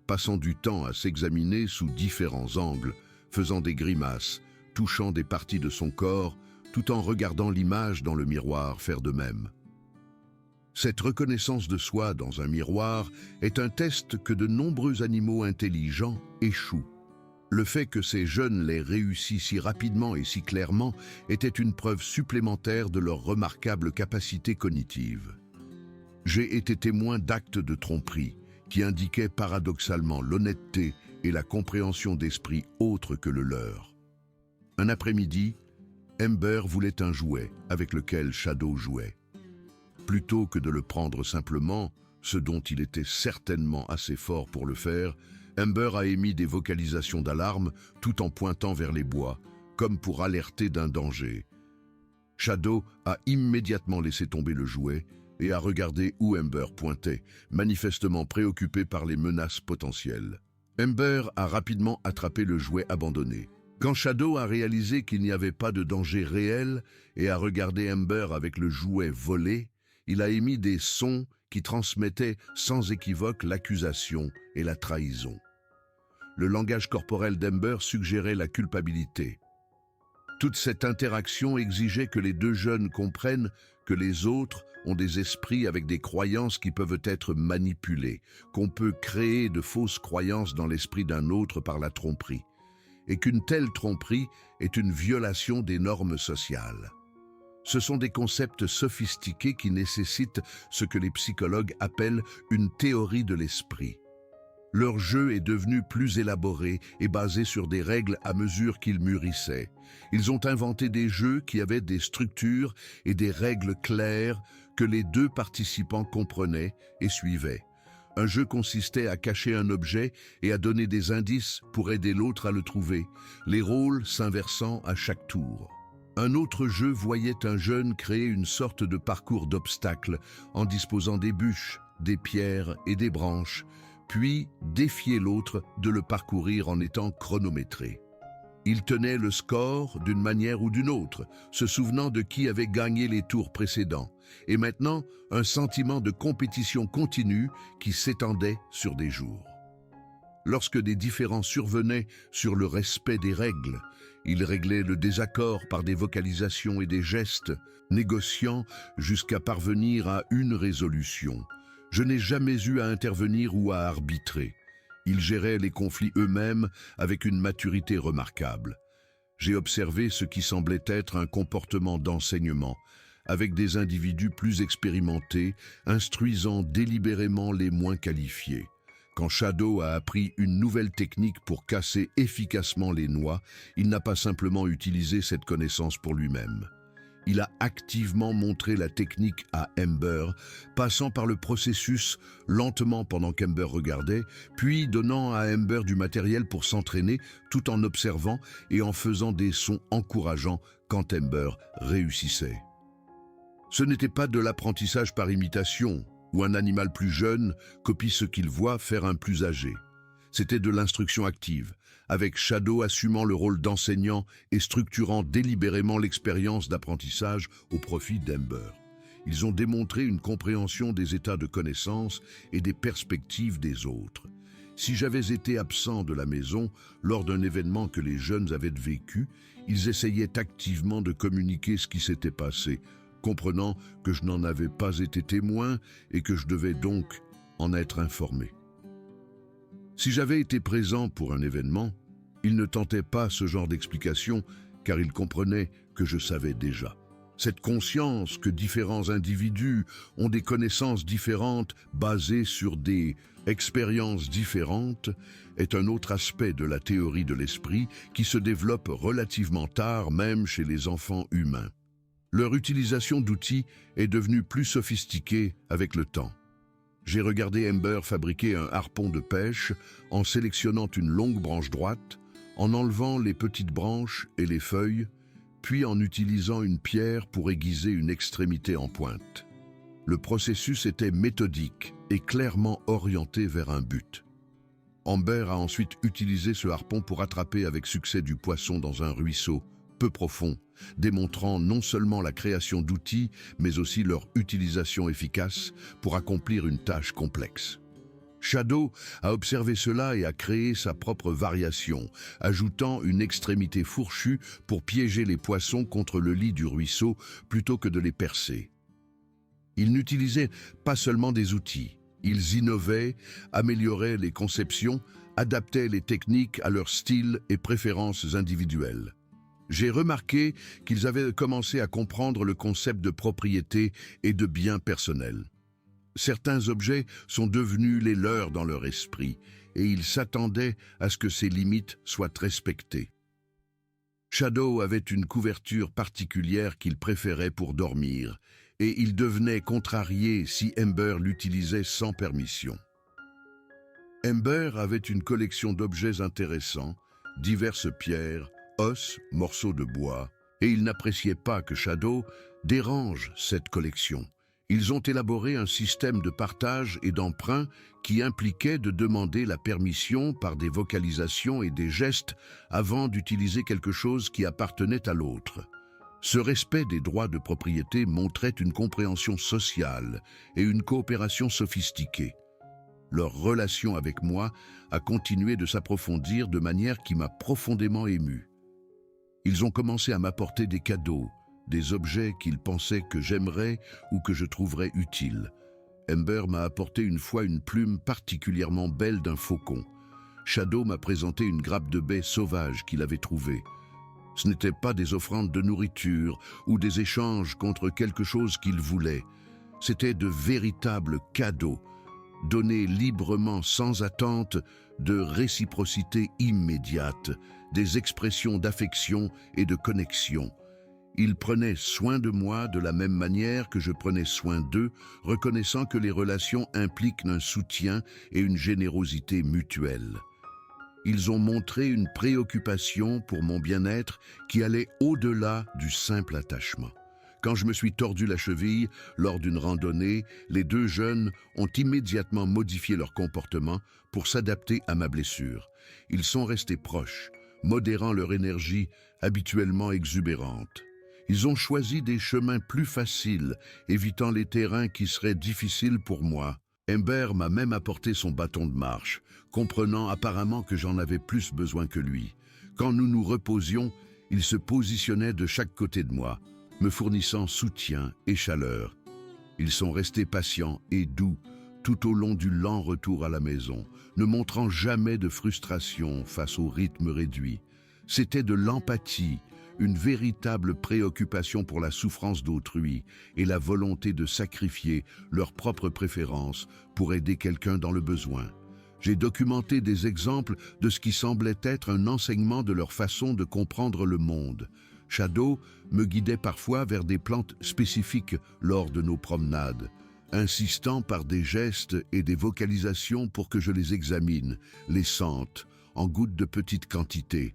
passant du temps à s'examiner sous différents angles, faisant des grimaces, touchant des parties de son corps, tout en regardant l'image dans le miroir faire de même. Cette reconnaissance de soi dans un miroir est un test que de nombreux animaux intelligents échouent. Le fait que ces jeunes l'aient réussi si rapidement et si clairement était une preuve supplémentaire de leur remarquable capacité cognitive. J'ai été témoin d'actes de tromperie qui indiquaient paradoxalement l'honnêteté et la compréhension d'esprit autres que le leur. Un après-midi, Amber voulait un jouet avec lequel Shadow jouait. Plutôt que de le prendre simplement, ce dont il était certainement assez fort pour le faire, Amber a émis des vocalisations d'alarme tout en pointant vers les bois, comme pour alerter d'un danger. Shadow a immédiatement laissé tomber le jouet et a regardé où Amber pointait, manifestement préoccupé par les menaces potentielles. Amber a rapidement attrapé le jouet abandonné. Quand Shadow a réalisé qu'il n'y avait pas de danger réel et a regardé Amber avec le jouet volé, il a émis des sons qui transmettaient sans équivoque l'accusation et la trahison. Le langage corporel d'Amber suggérait la culpabilité. Toute cette interaction exigeait que les deux jeunes comprennent que les autres ont des esprits avec des croyances qui peuvent être manipulées, qu'on peut créer de fausses croyances dans l'esprit d'un autre par la tromperie, et qu'une telle tromperie est une violation des normes sociales. Ce sont des concepts sophistiqués qui nécessitent ce que les psychologues appellent une théorie de l'esprit. Leur jeu est devenu plus élaboré et basé sur des règles à mesure qu'ils mûrissaient. Ils ont inventé des jeux qui avaient des structures et des règles claires que les deux participants comprenaient et suivaient. Un jeu consistait à cacher un objet et à donner des indices pour aider l'autre à le trouver, les rôles s'inversant à chaque tour. Un autre jeu voyait un jeune créer une sorte de parcours d'obstacles en disposant des bûches, des pierres et des branches, puis défier l'autre de le parcourir en étant chronométré. Il tenait le score d'une manière ou d'une autre, se souvenant de qui avait gagné les tours précédents, et maintenant un sentiment de compétition continue qui s'étendait sur des jours. Lorsque des différends survenaient sur le respect des règles, il réglait le désaccord par des vocalisations et des gestes, négociant jusqu'à parvenir à une résolution. Je n'ai jamais eu à intervenir ou à arbitrer. Ils géraient les conflits eux-mêmes avec une maturité remarquable. J'ai observé ce qui semblait être un comportement d'enseignement, avec des individus plus expérimentés, instruisant délibérément les moins qualifiés. Quand Shadow a appris une nouvelle technique pour casser efficacement les noix, il n'a pas simplement utilisé cette connaissance pour lui-même. Il a activement montré la technique à Ember, passant par le processus lentement pendant qu'Ember regardait, puis donnant à Ember du matériel pour s'entraîner tout en observant et en faisant des sons encourageants quand Ember réussissait. Ce n'était pas de l'apprentissage par imitation, où un animal plus jeune copie ce qu'il voit faire un plus âgé. C'était de l'instruction active, avec Shadow assumant le rôle d'enseignant et structurant délibérément l'expérience d'apprentissage au profit d'Ember. Ils ont démontré une compréhension des états de connaissance et des perspectives des autres. Si j'avais été absent de la maison lors d'un événement que les jeunes avaient vécu, ils essayaient activement de communiquer ce qui s'était passé, comprenant que je n'en avais pas été témoin et que je devais donc en être informé. Si j'avais été présent pour un événement, ils ne tentaient pas ce genre d'explication car ils comprenaient que je savais déjà. Cette conscience que différents individus ont des connaissances différentes basées sur des expériences différentes est un autre aspect de la théorie de l'esprit qui se développe relativement tard même chez les enfants humains. Leur utilisation d'outils est devenue plus sophistiquée avec le temps. J'ai regardé Ember fabriquer un harpon de pêche en sélectionnant une longue branche droite, en enlevant les petites branches et les feuilles, puis en utilisant une pierre pour aiguiser une extrémité en pointe. Le processus était méthodique et clairement orienté vers un but. Ember a ensuite utilisé ce harpon pour attraper avec succès du poisson dans un ruisseau peu profond, démontrant non seulement la création d'outils, mais aussi leur utilisation efficace pour accomplir une tâche complexe. Shadow a observé cela et a créé sa propre variation, ajoutant une extrémité fourchue pour piéger les poissons contre le lit du ruisseau plutôt que de les percer. Ils n'utilisaient pas seulement des outils, ils innovaient, amélioraient les conceptions, adaptaient les techniques à leur style et préférences individuelles. J'ai remarqué qu'ils avaient commencé à comprendre le concept de propriété et de bien personnel. Certains objets sont devenus les leurs dans leur esprit et ils s'attendaient à ce que ces limites soient respectées. Shadow avait une couverture particulière qu'il préférait pour dormir et il devenait contrarié si Ember l'utilisait sans permission. Ember avait une collection d'objets intéressants, diverses pierres, os, morceaux de bois, et il n'appréciait pas que Shadow dérange cette collection. Ils ont élaboré un système de partage et d'emprunt qui impliquait de demander la permission par des vocalisations et des gestes avant d'utiliser quelque chose qui appartenait à l'autre. Ce respect des droits de propriété montrait une compréhension sociale et une coopération sophistiquée. Leur relation avec moi a continué de s'approfondir de manière qui m'a profondément ému. Ils ont commencé à m'apporter des cadeaux, des objets qu'ils pensaient que j'aimerais ou que je trouverais utiles. Ember m'a apporté une fois une plume particulièrement belle d'un faucon. Shadow m'a présenté une grappe de baies sauvage qu'il avait trouvée. Ce n'étaient pas des offrandes de nourriture ou des échanges contre quelque chose qu'ils voulaient. C'étaient de véritables cadeaux, donnés librement sans attente, de réciprocité immédiate, des expressions d'affection et de connexion. Ils prenaient soin de moi de la même manière que je prenais soin d'eux, reconnaissant que les relations impliquent un soutien et une générosité mutuelle. Ils ont montré une préoccupation pour mon bien-être qui allait au-delà du simple attachement. Quand je me suis tordu la cheville lors d'une randonnée, les deux jeunes ont immédiatement modifié leur comportement pour s'adapter à ma blessure. Ils sont restés proches, modérant leur énergie habituellement exubérante. Ils ont choisi des chemins plus faciles, évitant les terrains qui seraient difficiles pour moi. Amber m'a même apporté son bâton de marche, comprenant apparemment que j'en avais plus besoin que lui. Quand nous nous reposions, il se positionnait de chaque côté de moi, me fournissant soutien et chaleur. Ils sont restés patients et doux tout au long du lent retour à la maison, ne montrant jamais de frustration face au rythme réduit. C'était de l'empathie, une véritable préoccupation pour la souffrance d'autrui et la volonté de sacrifier leurs propres préférences pour aider quelqu'un dans le besoin. J'ai documenté des exemples de ce qui semblait être un enseignement de leur façon de comprendre le monde. Shadow me guidait parfois vers des plantes spécifiques lors de nos promenades, insistant par des gestes et des vocalisations pour que je les examine, les sente, en gouttes de petite quantité.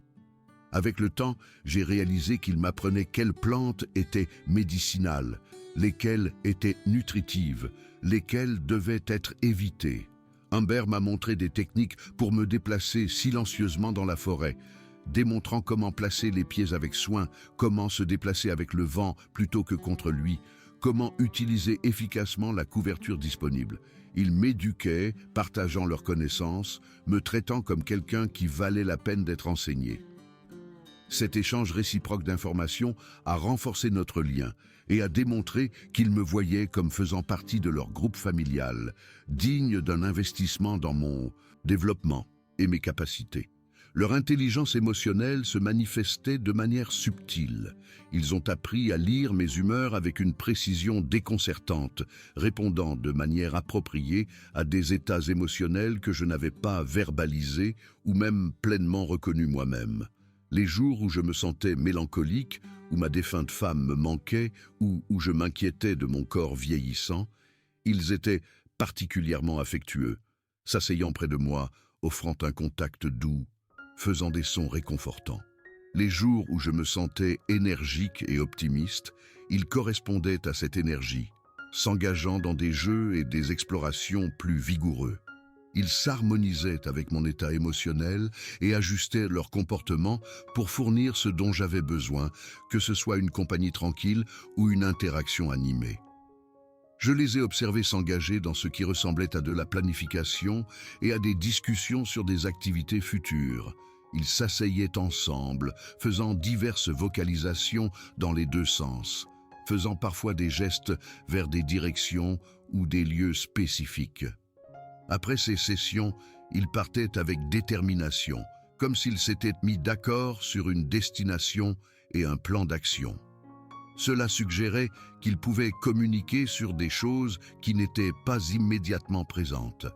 Avec le temps, j'ai réalisé qu'il m'apprenait quelles plantes étaient médicinales, lesquelles étaient nutritives, lesquelles devaient être évitées. Amber m'a montré des techniques pour me déplacer silencieusement dans la forêt, démontrant comment placer les pieds avec soin, comment se déplacer avec le vent plutôt que contre lui, comment utiliser efficacement la couverture disponible. Ils m'éduquaient, partageant leurs connaissances, me traitant comme quelqu'un qui valait la peine d'être enseigné. Cet échange réciproque d'informations a renforcé notre lien et a démontré qu'ils me voyaient comme faisant partie de leur groupe familial, digne d'un investissement dans mon développement et mes capacités. Leur intelligence émotionnelle se manifestait de manière subtile. Ils ont appris à lire mes humeurs avec une précision déconcertante, répondant de manière appropriée à des états émotionnels que je n'avais pas verbalisés ou même pleinement reconnus moi-même. Les jours où je me sentais mélancolique, où ma défunte femme me manquait, ou où je m'inquiétais de mon corps vieillissant, ils étaient particulièrement affectueux, s'asseyant près de moi, offrant un contact doux, faisant des sons réconfortants. Les jours où je me sentais énergique et optimiste, ils correspondaient à cette énergie, s'engageant dans des jeux et des explorations plus vigoureux. Ils s'harmonisaient avec mon état émotionnel et ajustaient leur comportement pour fournir ce dont j'avais besoin, que ce soit une compagnie tranquille ou une interaction animée. Je les ai observés s'engager dans ce qui ressemblait à de la planification et à des discussions sur des activités futures. Ils s'asseyaient ensemble, faisant diverses vocalisations dans les deux sens, faisant parfois des gestes vers des directions ou des lieux spécifiques. Après ces sessions, ils partaient avec détermination, comme s'ils s'étaient mis d'accord sur une destination et un plan d'action. Cela suggérait qu'ils pouvaient communiquer sur des choses qui n'étaient pas immédiatement présentes,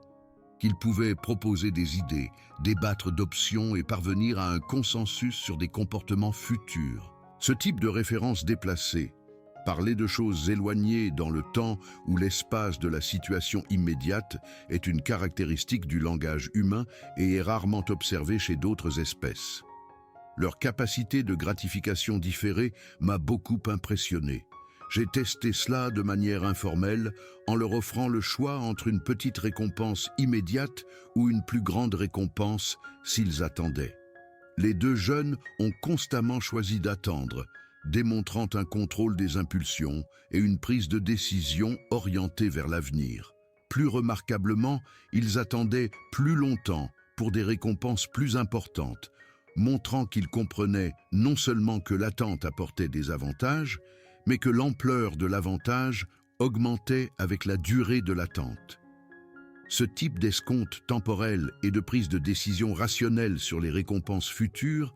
qu'ils pouvaient proposer des idées, débattre d'options et parvenir à un consensus sur des comportements futurs. Ce type de référence déplacée, parler de choses éloignées dans le temps ou l'espace de la situation immédiate est une caractéristique du langage humain et est rarement observée chez d'autres espèces. Leur capacité de gratification différée m'a beaucoup impressionné. J'ai testé cela de manière informelle en leur offrant le choix entre une petite récompense immédiate ou une plus grande récompense s'ils attendaient. Les deux jeunes ont constamment choisi d'attendre, démontrant un contrôle des impulsions et une prise de décision orientée vers l'avenir. Plus remarquablement, ils attendaient plus longtemps pour des récompenses plus importantes, montrant qu'ils comprenaient non seulement que l'attente apportait des avantages, mais que l'ampleur de l'avantage augmentait avec la durée de l'attente. Ce type d'escompte temporel et de prise de décision rationnelle sur les récompenses futures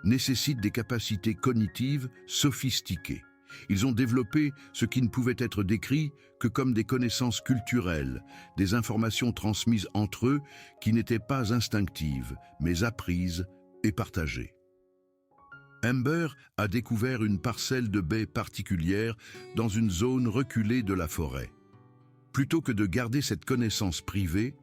nécessite des capacités cognitives sophistiquées. Ils ont développé ce qui ne pouvait être décrit que comme des connaissances culturelles, des informations transmises entre eux qui n'étaient pas instinctives, mais apprises et partagées. Amber a découvert une parcelle de baie particulière dans une zone reculée de la forêt. Plutôt que de garder cette connaissance privée,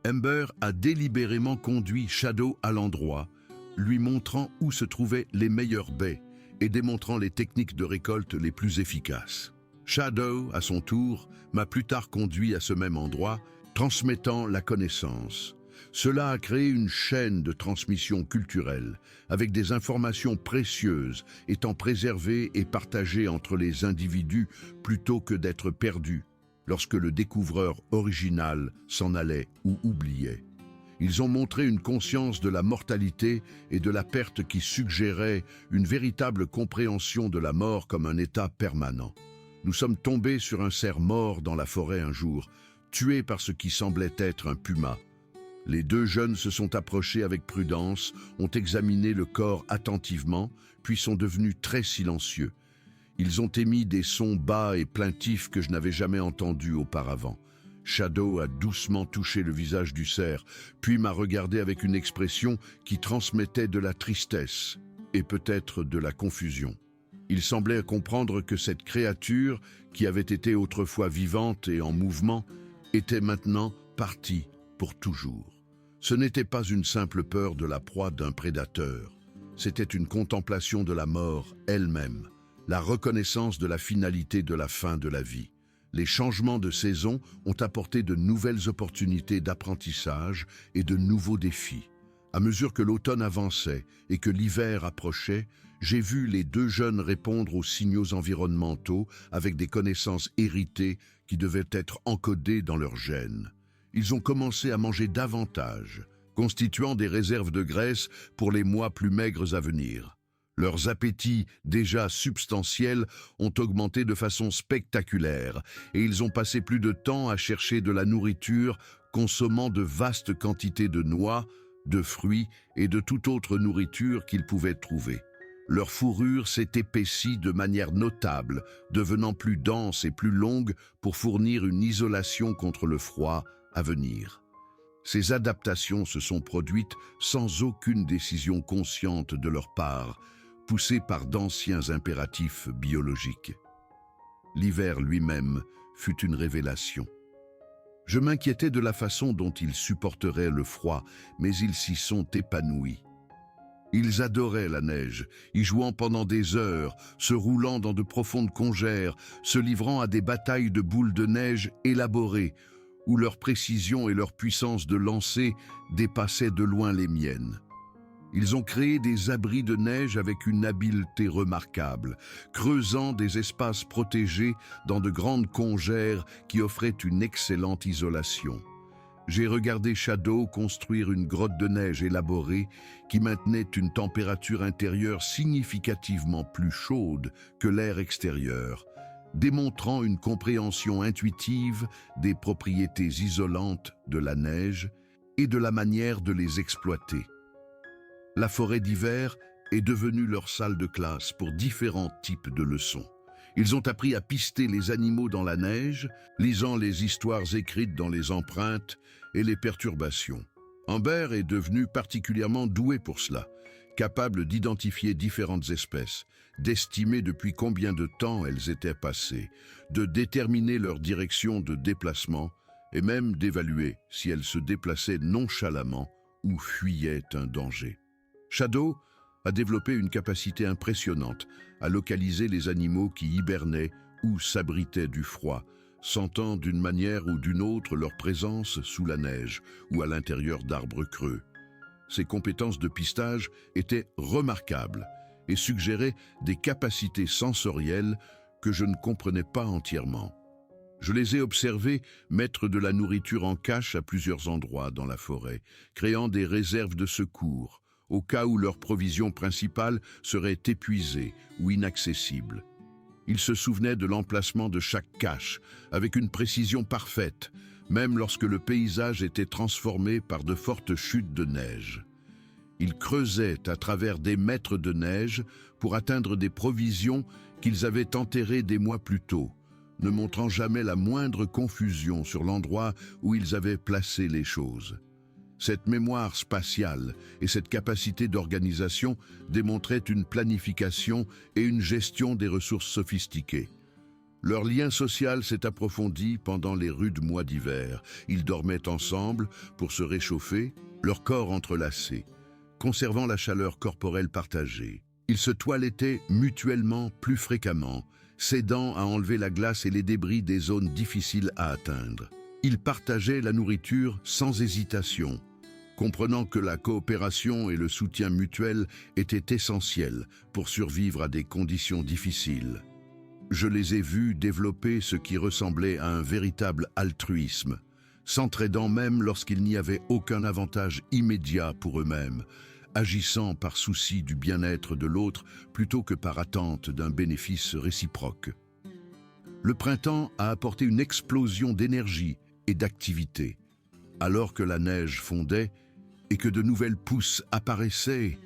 Amber a délibérément conduit Shadow à l'endroit, lui montrant où se trouvaient les meilleures baies et démontrant les techniques de récolte les plus efficaces. Shadow, à son tour, m'a plus tard conduit à ce même endroit, transmettant la connaissance. Cela a créé une chaîne de transmission culturelle, avec des informations précieuses étant préservées et partagées entre les individus plutôt que d'être perdues. lorsque le découvreur original s'en allait ou oubliait. Ils ont montré une conscience de la mortalité et de la perte qui suggérait une véritable compréhension de la mort comme un état permanent. Nous sommes tombés sur un cerf mort dans la forêt un jour, tué par ce qui semblait être un puma. Les deux jeunes se sont approchés avec prudence, ont examiné le corps attentivement, puis sont devenus très silencieux. Ils ont émis des sons bas et plaintifs que je n'avais jamais entendus auparavant. Shadow a doucement touché le visage du cerf, puis m'a regardé avec une expression qui transmettait de la tristesse et peut-être de la confusion. Il semblait comprendre que cette créature, qui avait été autrefois vivante et en mouvement, était maintenant partie pour toujours. Ce n'était pas une simple peur de la proie d'un prédateur, c'était une contemplation de la mort elle-même, la reconnaissance de la finalité de la fin de la vie. Les changements de saison ont apporté de nouvelles opportunités d'apprentissage et de nouveaux défis. À mesure que l'automne avançait et que l'hiver approchait, j'ai vu les deux jeunes répondre aux signaux environnementaux avec des connaissances héritées qui devaient être encodées dans leurs gènes. Ils ont commencé à manger davantage, constituant des réserves de graisse pour les mois plus maigres à venir. Leurs appétits, déjà substantiels, ont augmenté de façon spectaculaire et ils ont passé plus de temps à chercher de la nourriture, consommant de vastes quantités de noix, de fruits et de toute autre nourriture qu'ils pouvaient trouver. Leur fourrure s'est épaissie de manière notable, devenant plus dense et plus longue pour fournir une isolation contre le froid à venir. Ces adaptations se sont produites sans aucune décision consciente de leur part, poussées par d'anciens impératifs biologiques. L'hiver lui-même fut une révélation. Je m'inquiétais de la façon dont ils supporteraient le froid, mais ils s'y sont épanouis. Ils adoraient la neige, y jouant pendant des heures, se roulant dans de profondes congères, se livrant à des batailles de boules de neige élaborées, où leur précision et leur puissance de lancer dépassaient de loin les miennes. Ils ont créé des abris de neige avec une habileté remarquable, creusant des espaces protégés dans de grandes congères qui offraient une excellente isolation. J'ai regardé Shadow construire une grotte de neige élaborée qui maintenait une température intérieure significativement plus chaude que l'air extérieur, démontrant une compréhension intuitive des propriétés isolantes de la neige et de la manière de les exploiter. La forêt d'hiver est devenue leur salle de classe pour différents types de leçons. Ils ont appris à pister les animaux dans la neige, lisant les histoires écrites dans les empreintes et les perturbations. Amber est devenue particulièrement douée pour cela, capable d'identifier différentes espèces, d'estimer depuis combien de temps elles étaient passées, de déterminer leur direction de déplacement et même d'évaluer si elles se déplaçaient nonchalamment ou fuyaient un danger. Shadow a développé une capacité impressionnante à localiser les animaux qui hibernaient ou s'abritaient du froid, sentant d'une manière ou d'une autre leur présence sous la neige ou à l'intérieur d'arbres creux. Ses compétences de pistage étaient remarquables et suggéraient des capacités sensorielles que je ne comprenais pas entièrement. Je les ai observés mettre de la nourriture en cache à plusieurs endroits dans la forêt, créant des réserves de secours, au cas où leur provision principale serait épuisée ou inaccessible. Ils se souvenaient de l'emplacement de chaque cache, avec une précision parfaite, même lorsque le paysage était transformé par de fortes chutes de neige. Ils creusaient à travers des mètres de neige pour atteindre des provisions qu'ils avaient enterrées des mois plus tôt, ne montrant jamais la moindre confusion sur l'endroit où ils avaient placé les choses. Cette mémoire spatiale et cette capacité d'organisation démontraient une planification et une gestion des ressources sophistiquées. Leur lien social s'est approfondi pendant les rudes mois d'hiver. Ils dormaient ensemble pour se réchauffer, leurs corps entrelacés, conservant la chaleur corporelle partagée. Ils se toilettaient mutuellement plus fréquemment, s'aidant à enlever la glace et les débris des zones difficiles à atteindre. Ils partageaient la nourriture sans hésitation, comprenant que la coopération et le soutien mutuel étaient essentiels pour survivre à des conditions difficiles. Je les ai vus développer ce qui ressemblait à un véritable altruisme, s'entraidant même lorsqu'il n'y avait aucun avantage immédiat pour eux-mêmes, agissant par souci du bien-être de l'autre plutôt que par attente d'un bénéfice réciproque. Le printemps a apporté une explosion d'énergie et d'activité. Alors que la neige fondait et que de nouvelles pousses apparaissaient,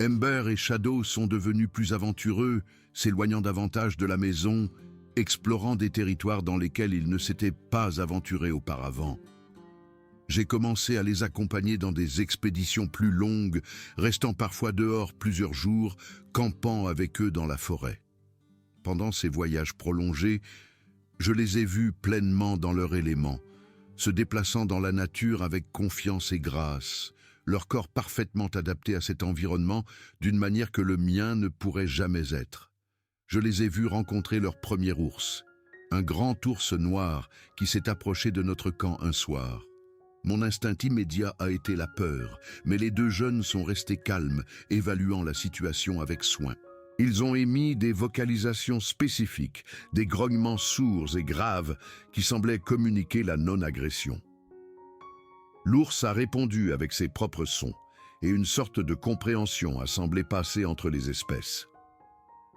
Ember et Shadow sont devenus plus aventureux, s'éloignant davantage de la maison, explorant des territoires dans lesquels ils ne s'étaient pas aventurés auparavant. J'ai commencé à les accompagner dans des expéditions plus longues, restant parfois dehors plusieurs jours, campant avec eux dans la forêt. Pendant ces voyages prolongés, je les ai vus pleinement dans leur élément, se déplaçant dans la nature avec confiance et grâce, leur corps parfaitement adapté à cet environnement d'une manière que le mien ne pourrait jamais être. Je les ai vus rencontrer leur premier ours, un grand ours noir qui s'est approché de notre camp un soir. Mon instinct immédiat a été la peur, mais les deux jeunes sont restés calmes, évaluant la situation avec soin. Ils ont émis des vocalisations spécifiques, des grognements sourds et graves qui semblaient communiquer la non-agression. L'ours a répondu avec ses propres sons, et une sorte de compréhension a semblé passer entre les espèces.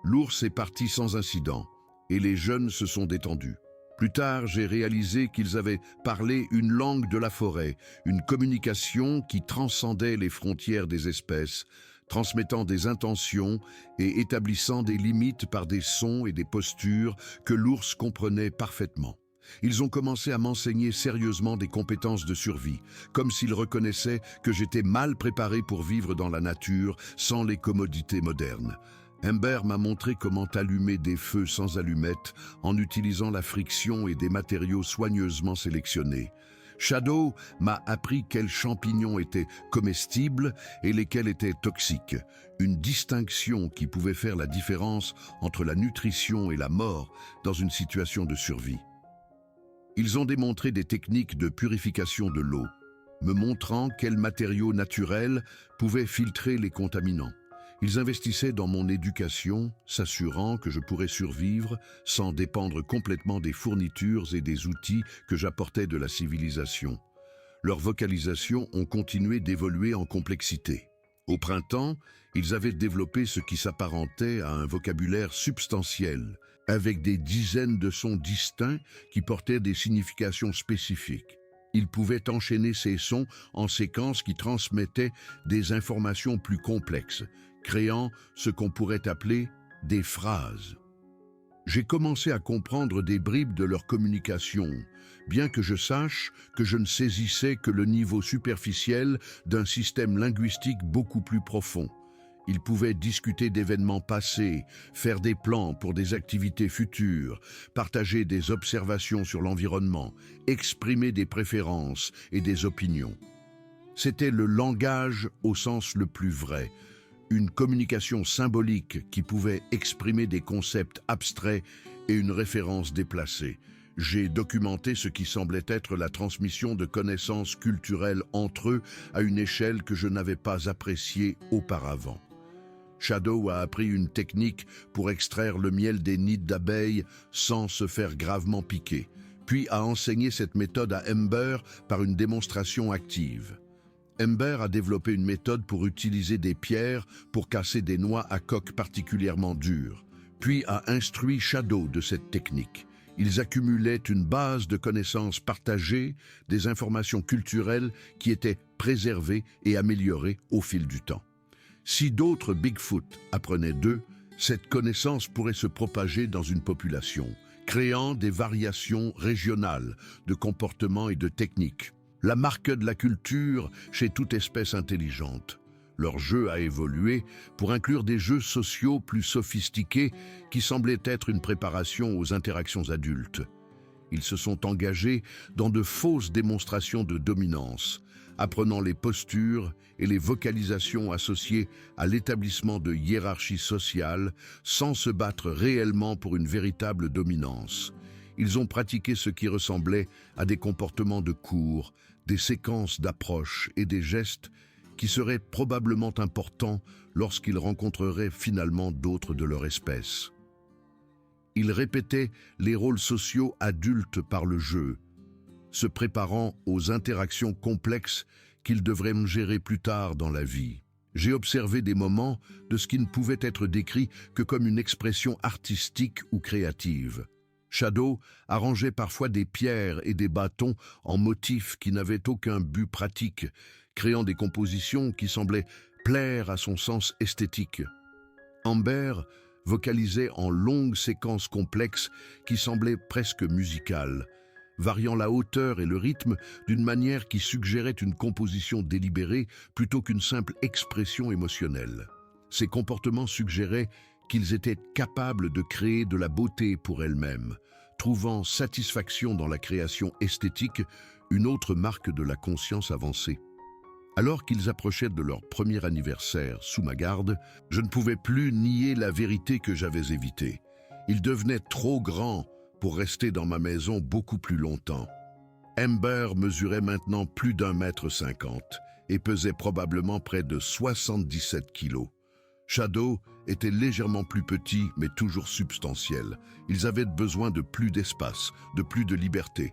L'ours est parti sans incident, et les jeunes se sont détendus. Plus tard, j'ai réalisé qu'ils avaient parlé une langue de la forêt, une communication qui transcendait les frontières des espèces, transmettant des intentions et établissant des limites par des sons et des postures que l'ours comprenait parfaitement. Ils ont commencé à m'enseigner sérieusement des compétences de survie, comme s'ils reconnaissaient que j'étais mal préparé pour vivre dans la nature sans les commodités modernes. Ember m'a montré comment allumer des feux sans allumettes en utilisant la friction et des matériaux soigneusement sélectionnés. Shadow m'a appris quels champignons étaient comestibles et lesquels étaient toxiques, une distinction qui pouvait faire la différence entre la nutrition et la mort dans une situation de survie. Ils ont démontré des techniques de purification de l'eau, me montrant quels matériaux naturels pouvaient filtrer les contaminants. Ils investissaient dans mon éducation, s'assurant que je pourrais survivre sans dépendre complètement des fournitures et des outils que j'apportais de la civilisation. Leurs vocalisations ont continué d'évoluer en complexité. Au printemps, ils avaient développé ce qui s'apparentait à un vocabulaire substantiel, avec des dizaines de sons distincts qui portaient des significations spécifiques. Ils pouvaient enchaîner ces sons en séquences qui transmettaient des informations plus complexes, créant ce qu'on pourrait appeler des phrases. J'ai commencé à comprendre des bribes de leur communication, bien que je sache que je ne saisissais que le niveau superficiel d'un système linguistique beaucoup plus profond. Ils pouvaient discuter d'événements passés, faire des plans pour des activités futures, partager des observations sur l'environnement, exprimer des préférences et des opinions. C'était le langage au sens le plus vrai, une communication symbolique qui pouvait exprimer des concepts abstraits et une référence déplacée. J'ai documenté ce qui semblait être la transmission de connaissances culturelles entre eux à une échelle que je n'avais pas appréciée auparavant. Shadow a appris une technique pour extraire le miel des nids d'abeilles sans se faire gravement piquer, puis a enseigné cette méthode à Ember par une démonstration active. Ember a développé une méthode pour utiliser des pierres pour casser des noix à coque particulièrement dures, puis a instruit Shadow de cette technique. Ils accumulaient une base de connaissances partagées, des informations culturelles qui étaient préservées et améliorées au fil du temps. Si d'autres Bigfoot apprenaient d'eux, cette connaissance pourrait se propager dans une population, créant des variations régionales de comportements et de techniques. La marque de la culture chez toute espèce intelligente. Leur jeu a évolué pour inclure des jeux sociaux plus sophistiqués qui semblaient être une préparation aux interactions adultes. Ils se sont engagés dans de fausses démonstrations de dominance, apprenant les postures et les vocalisations associées à l'établissement de hiérarchies sociales sans se battre réellement pour une véritable dominance. Ils ont pratiqué ce qui ressemblait à des comportements de cours, des séquences d'approche et des gestes qui seraient probablement importants lorsqu'ils rencontreraient finalement d'autres de leur espèce. Il répétait les rôles sociaux adultes par le jeu, se préparant aux interactions complexes qu'il devrait gérer plus tard dans la vie. J'ai observé des moments de ce qui ne pouvait être décrit que comme une expression artistique ou créative. Shadow arrangeait parfois des pierres et des bâtons en motifs qui n'avaient aucun but pratique, créant des compositions qui semblaient plaire à son sens esthétique. Amber vocalisait en longues séquences complexes qui semblaient presque musicales, variant la hauteur et le rythme d'une manière qui suggérait une composition délibérée plutôt qu'une simple expression émotionnelle. Ces comportements suggéraient qu'ils étaient capables de créer de la beauté pour elles-mêmes, trouvant satisfaction dans la création esthétique, une autre marque de la conscience avancée. Alors qu'ils approchaient de leur premier anniversaire sous ma garde, je ne pouvais plus nier la vérité que j'avais évitée. Ils devenaient trop grands pour rester dans ma maison beaucoup plus longtemps. Amber mesurait maintenant plus d'1,50 m et pesait probablement près de 77 kilos. Shadow était légèrement plus petit, mais toujours substantiel. Ils avaient besoin de plus d'espace, de plus de liberté.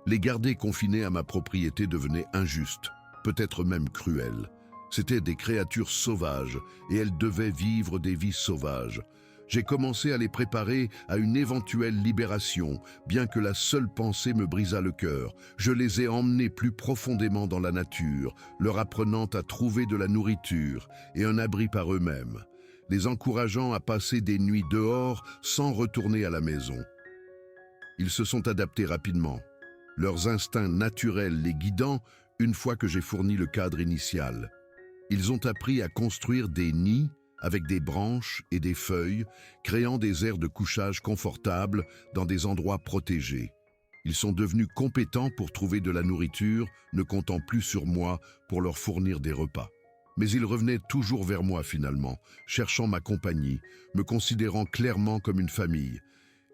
Les garder confinés à ma propriété devenait injuste, peut-être même cruel. C'étaient des créatures sauvages et elles devaient vivre des vies sauvages. J'ai commencé à les préparer à une éventuelle libération, bien que la seule pensée me brisât le cœur. Je les ai emmenés plus profondément dans la nature, leur apprenant à trouver de la nourriture et un abri par eux-mêmes, les encourageant à passer des nuits dehors sans retourner à la maison. Ils se sont adaptés rapidement, leurs instincts naturels les guidant une fois que j'ai fourni le cadre initial. Ils ont appris à construire des nids avec des branches et des feuilles, créant des aires de couchage confortables dans des endroits protégés. Ils sont devenus compétents pour trouver de la nourriture, ne comptant plus sur moi pour leur fournir des repas. Mais ils revenaient toujours vers moi finalement, cherchant ma compagnie, me considérant clairement comme une famille.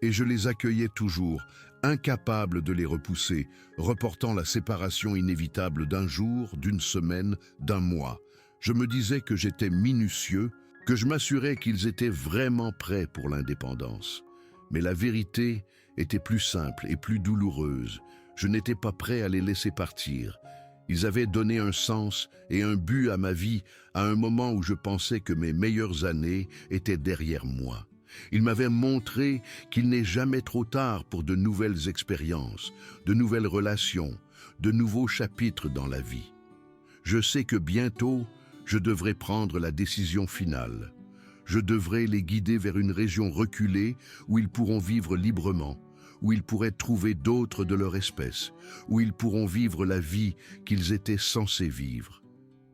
Et je les accueillais toujours, incapable de les repousser, reportant la séparation inévitable d'un jour, d'une semaine, d'un mois. Je me disais que j'étais minutieux, que je m'assurais qu'ils étaient vraiment prêts pour l'indépendance. Mais la vérité était plus simple et plus douloureuse. Je n'étais pas prêt à les laisser partir. Ils avaient donné un sens et un but à ma vie à un moment où je pensais que mes meilleures années étaient derrière moi. Ils m'avaient montré qu'il n'est jamais trop tard pour de nouvelles expériences, de nouvelles relations, de nouveaux chapitres dans la vie. Je sais que bientôt, je devrais prendre la décision finale. Je devrais les guider vers une région reculée où ils pourront vivre librement, où ils pourraient trouver d'autres de leur espèce, où ils pourront vivre la vie qu'ils étaient censés vivre.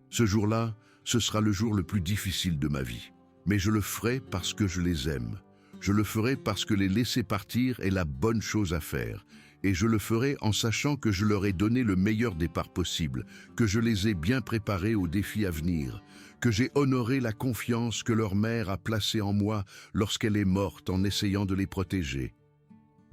Ce jour-là, ce sera le jour le plus difficile de ma vie. Mais je le ferai parce que je les aime. Je le ferai parce que les laisser partir est la bonne chose à faire. Et je le ferai en sachant que je leur ai donné le meilleur départ possible, que je les ai bien préparés aux défis à venir, que j'ai honoré la confiance que leur mère a placée en moi lorsqu'elle est morte en essayant de les protéger.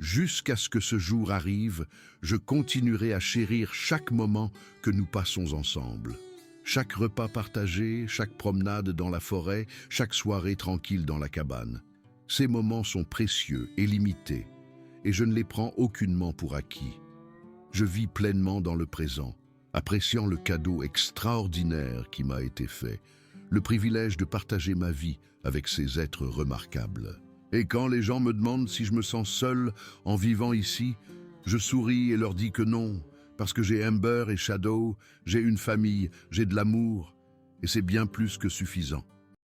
Jusqu'à ce que ce jour arrive, je continuerai à chérir chaque moment que nous passons ensemble. Chaque repas partagé, chaque promenade dans la forêt, chaque soirée tranquille dans la cabane. Ces moments sont précieux et limités, et je ne les prends aucunement pour acquis. Je vis pleinement dans le présent, appréciant le cadeau extraordinaire qui m'a été fait, le privilège de partager ma vie avec ces êtres remarquables. Et quand les gens me demandent si je me sens seul en vivant ici, je souris et leur dis que non, parce que j'ai Amber et Shadow, j'ai une famille, j'ai de l'amour, et c'est bien plus que suffisant.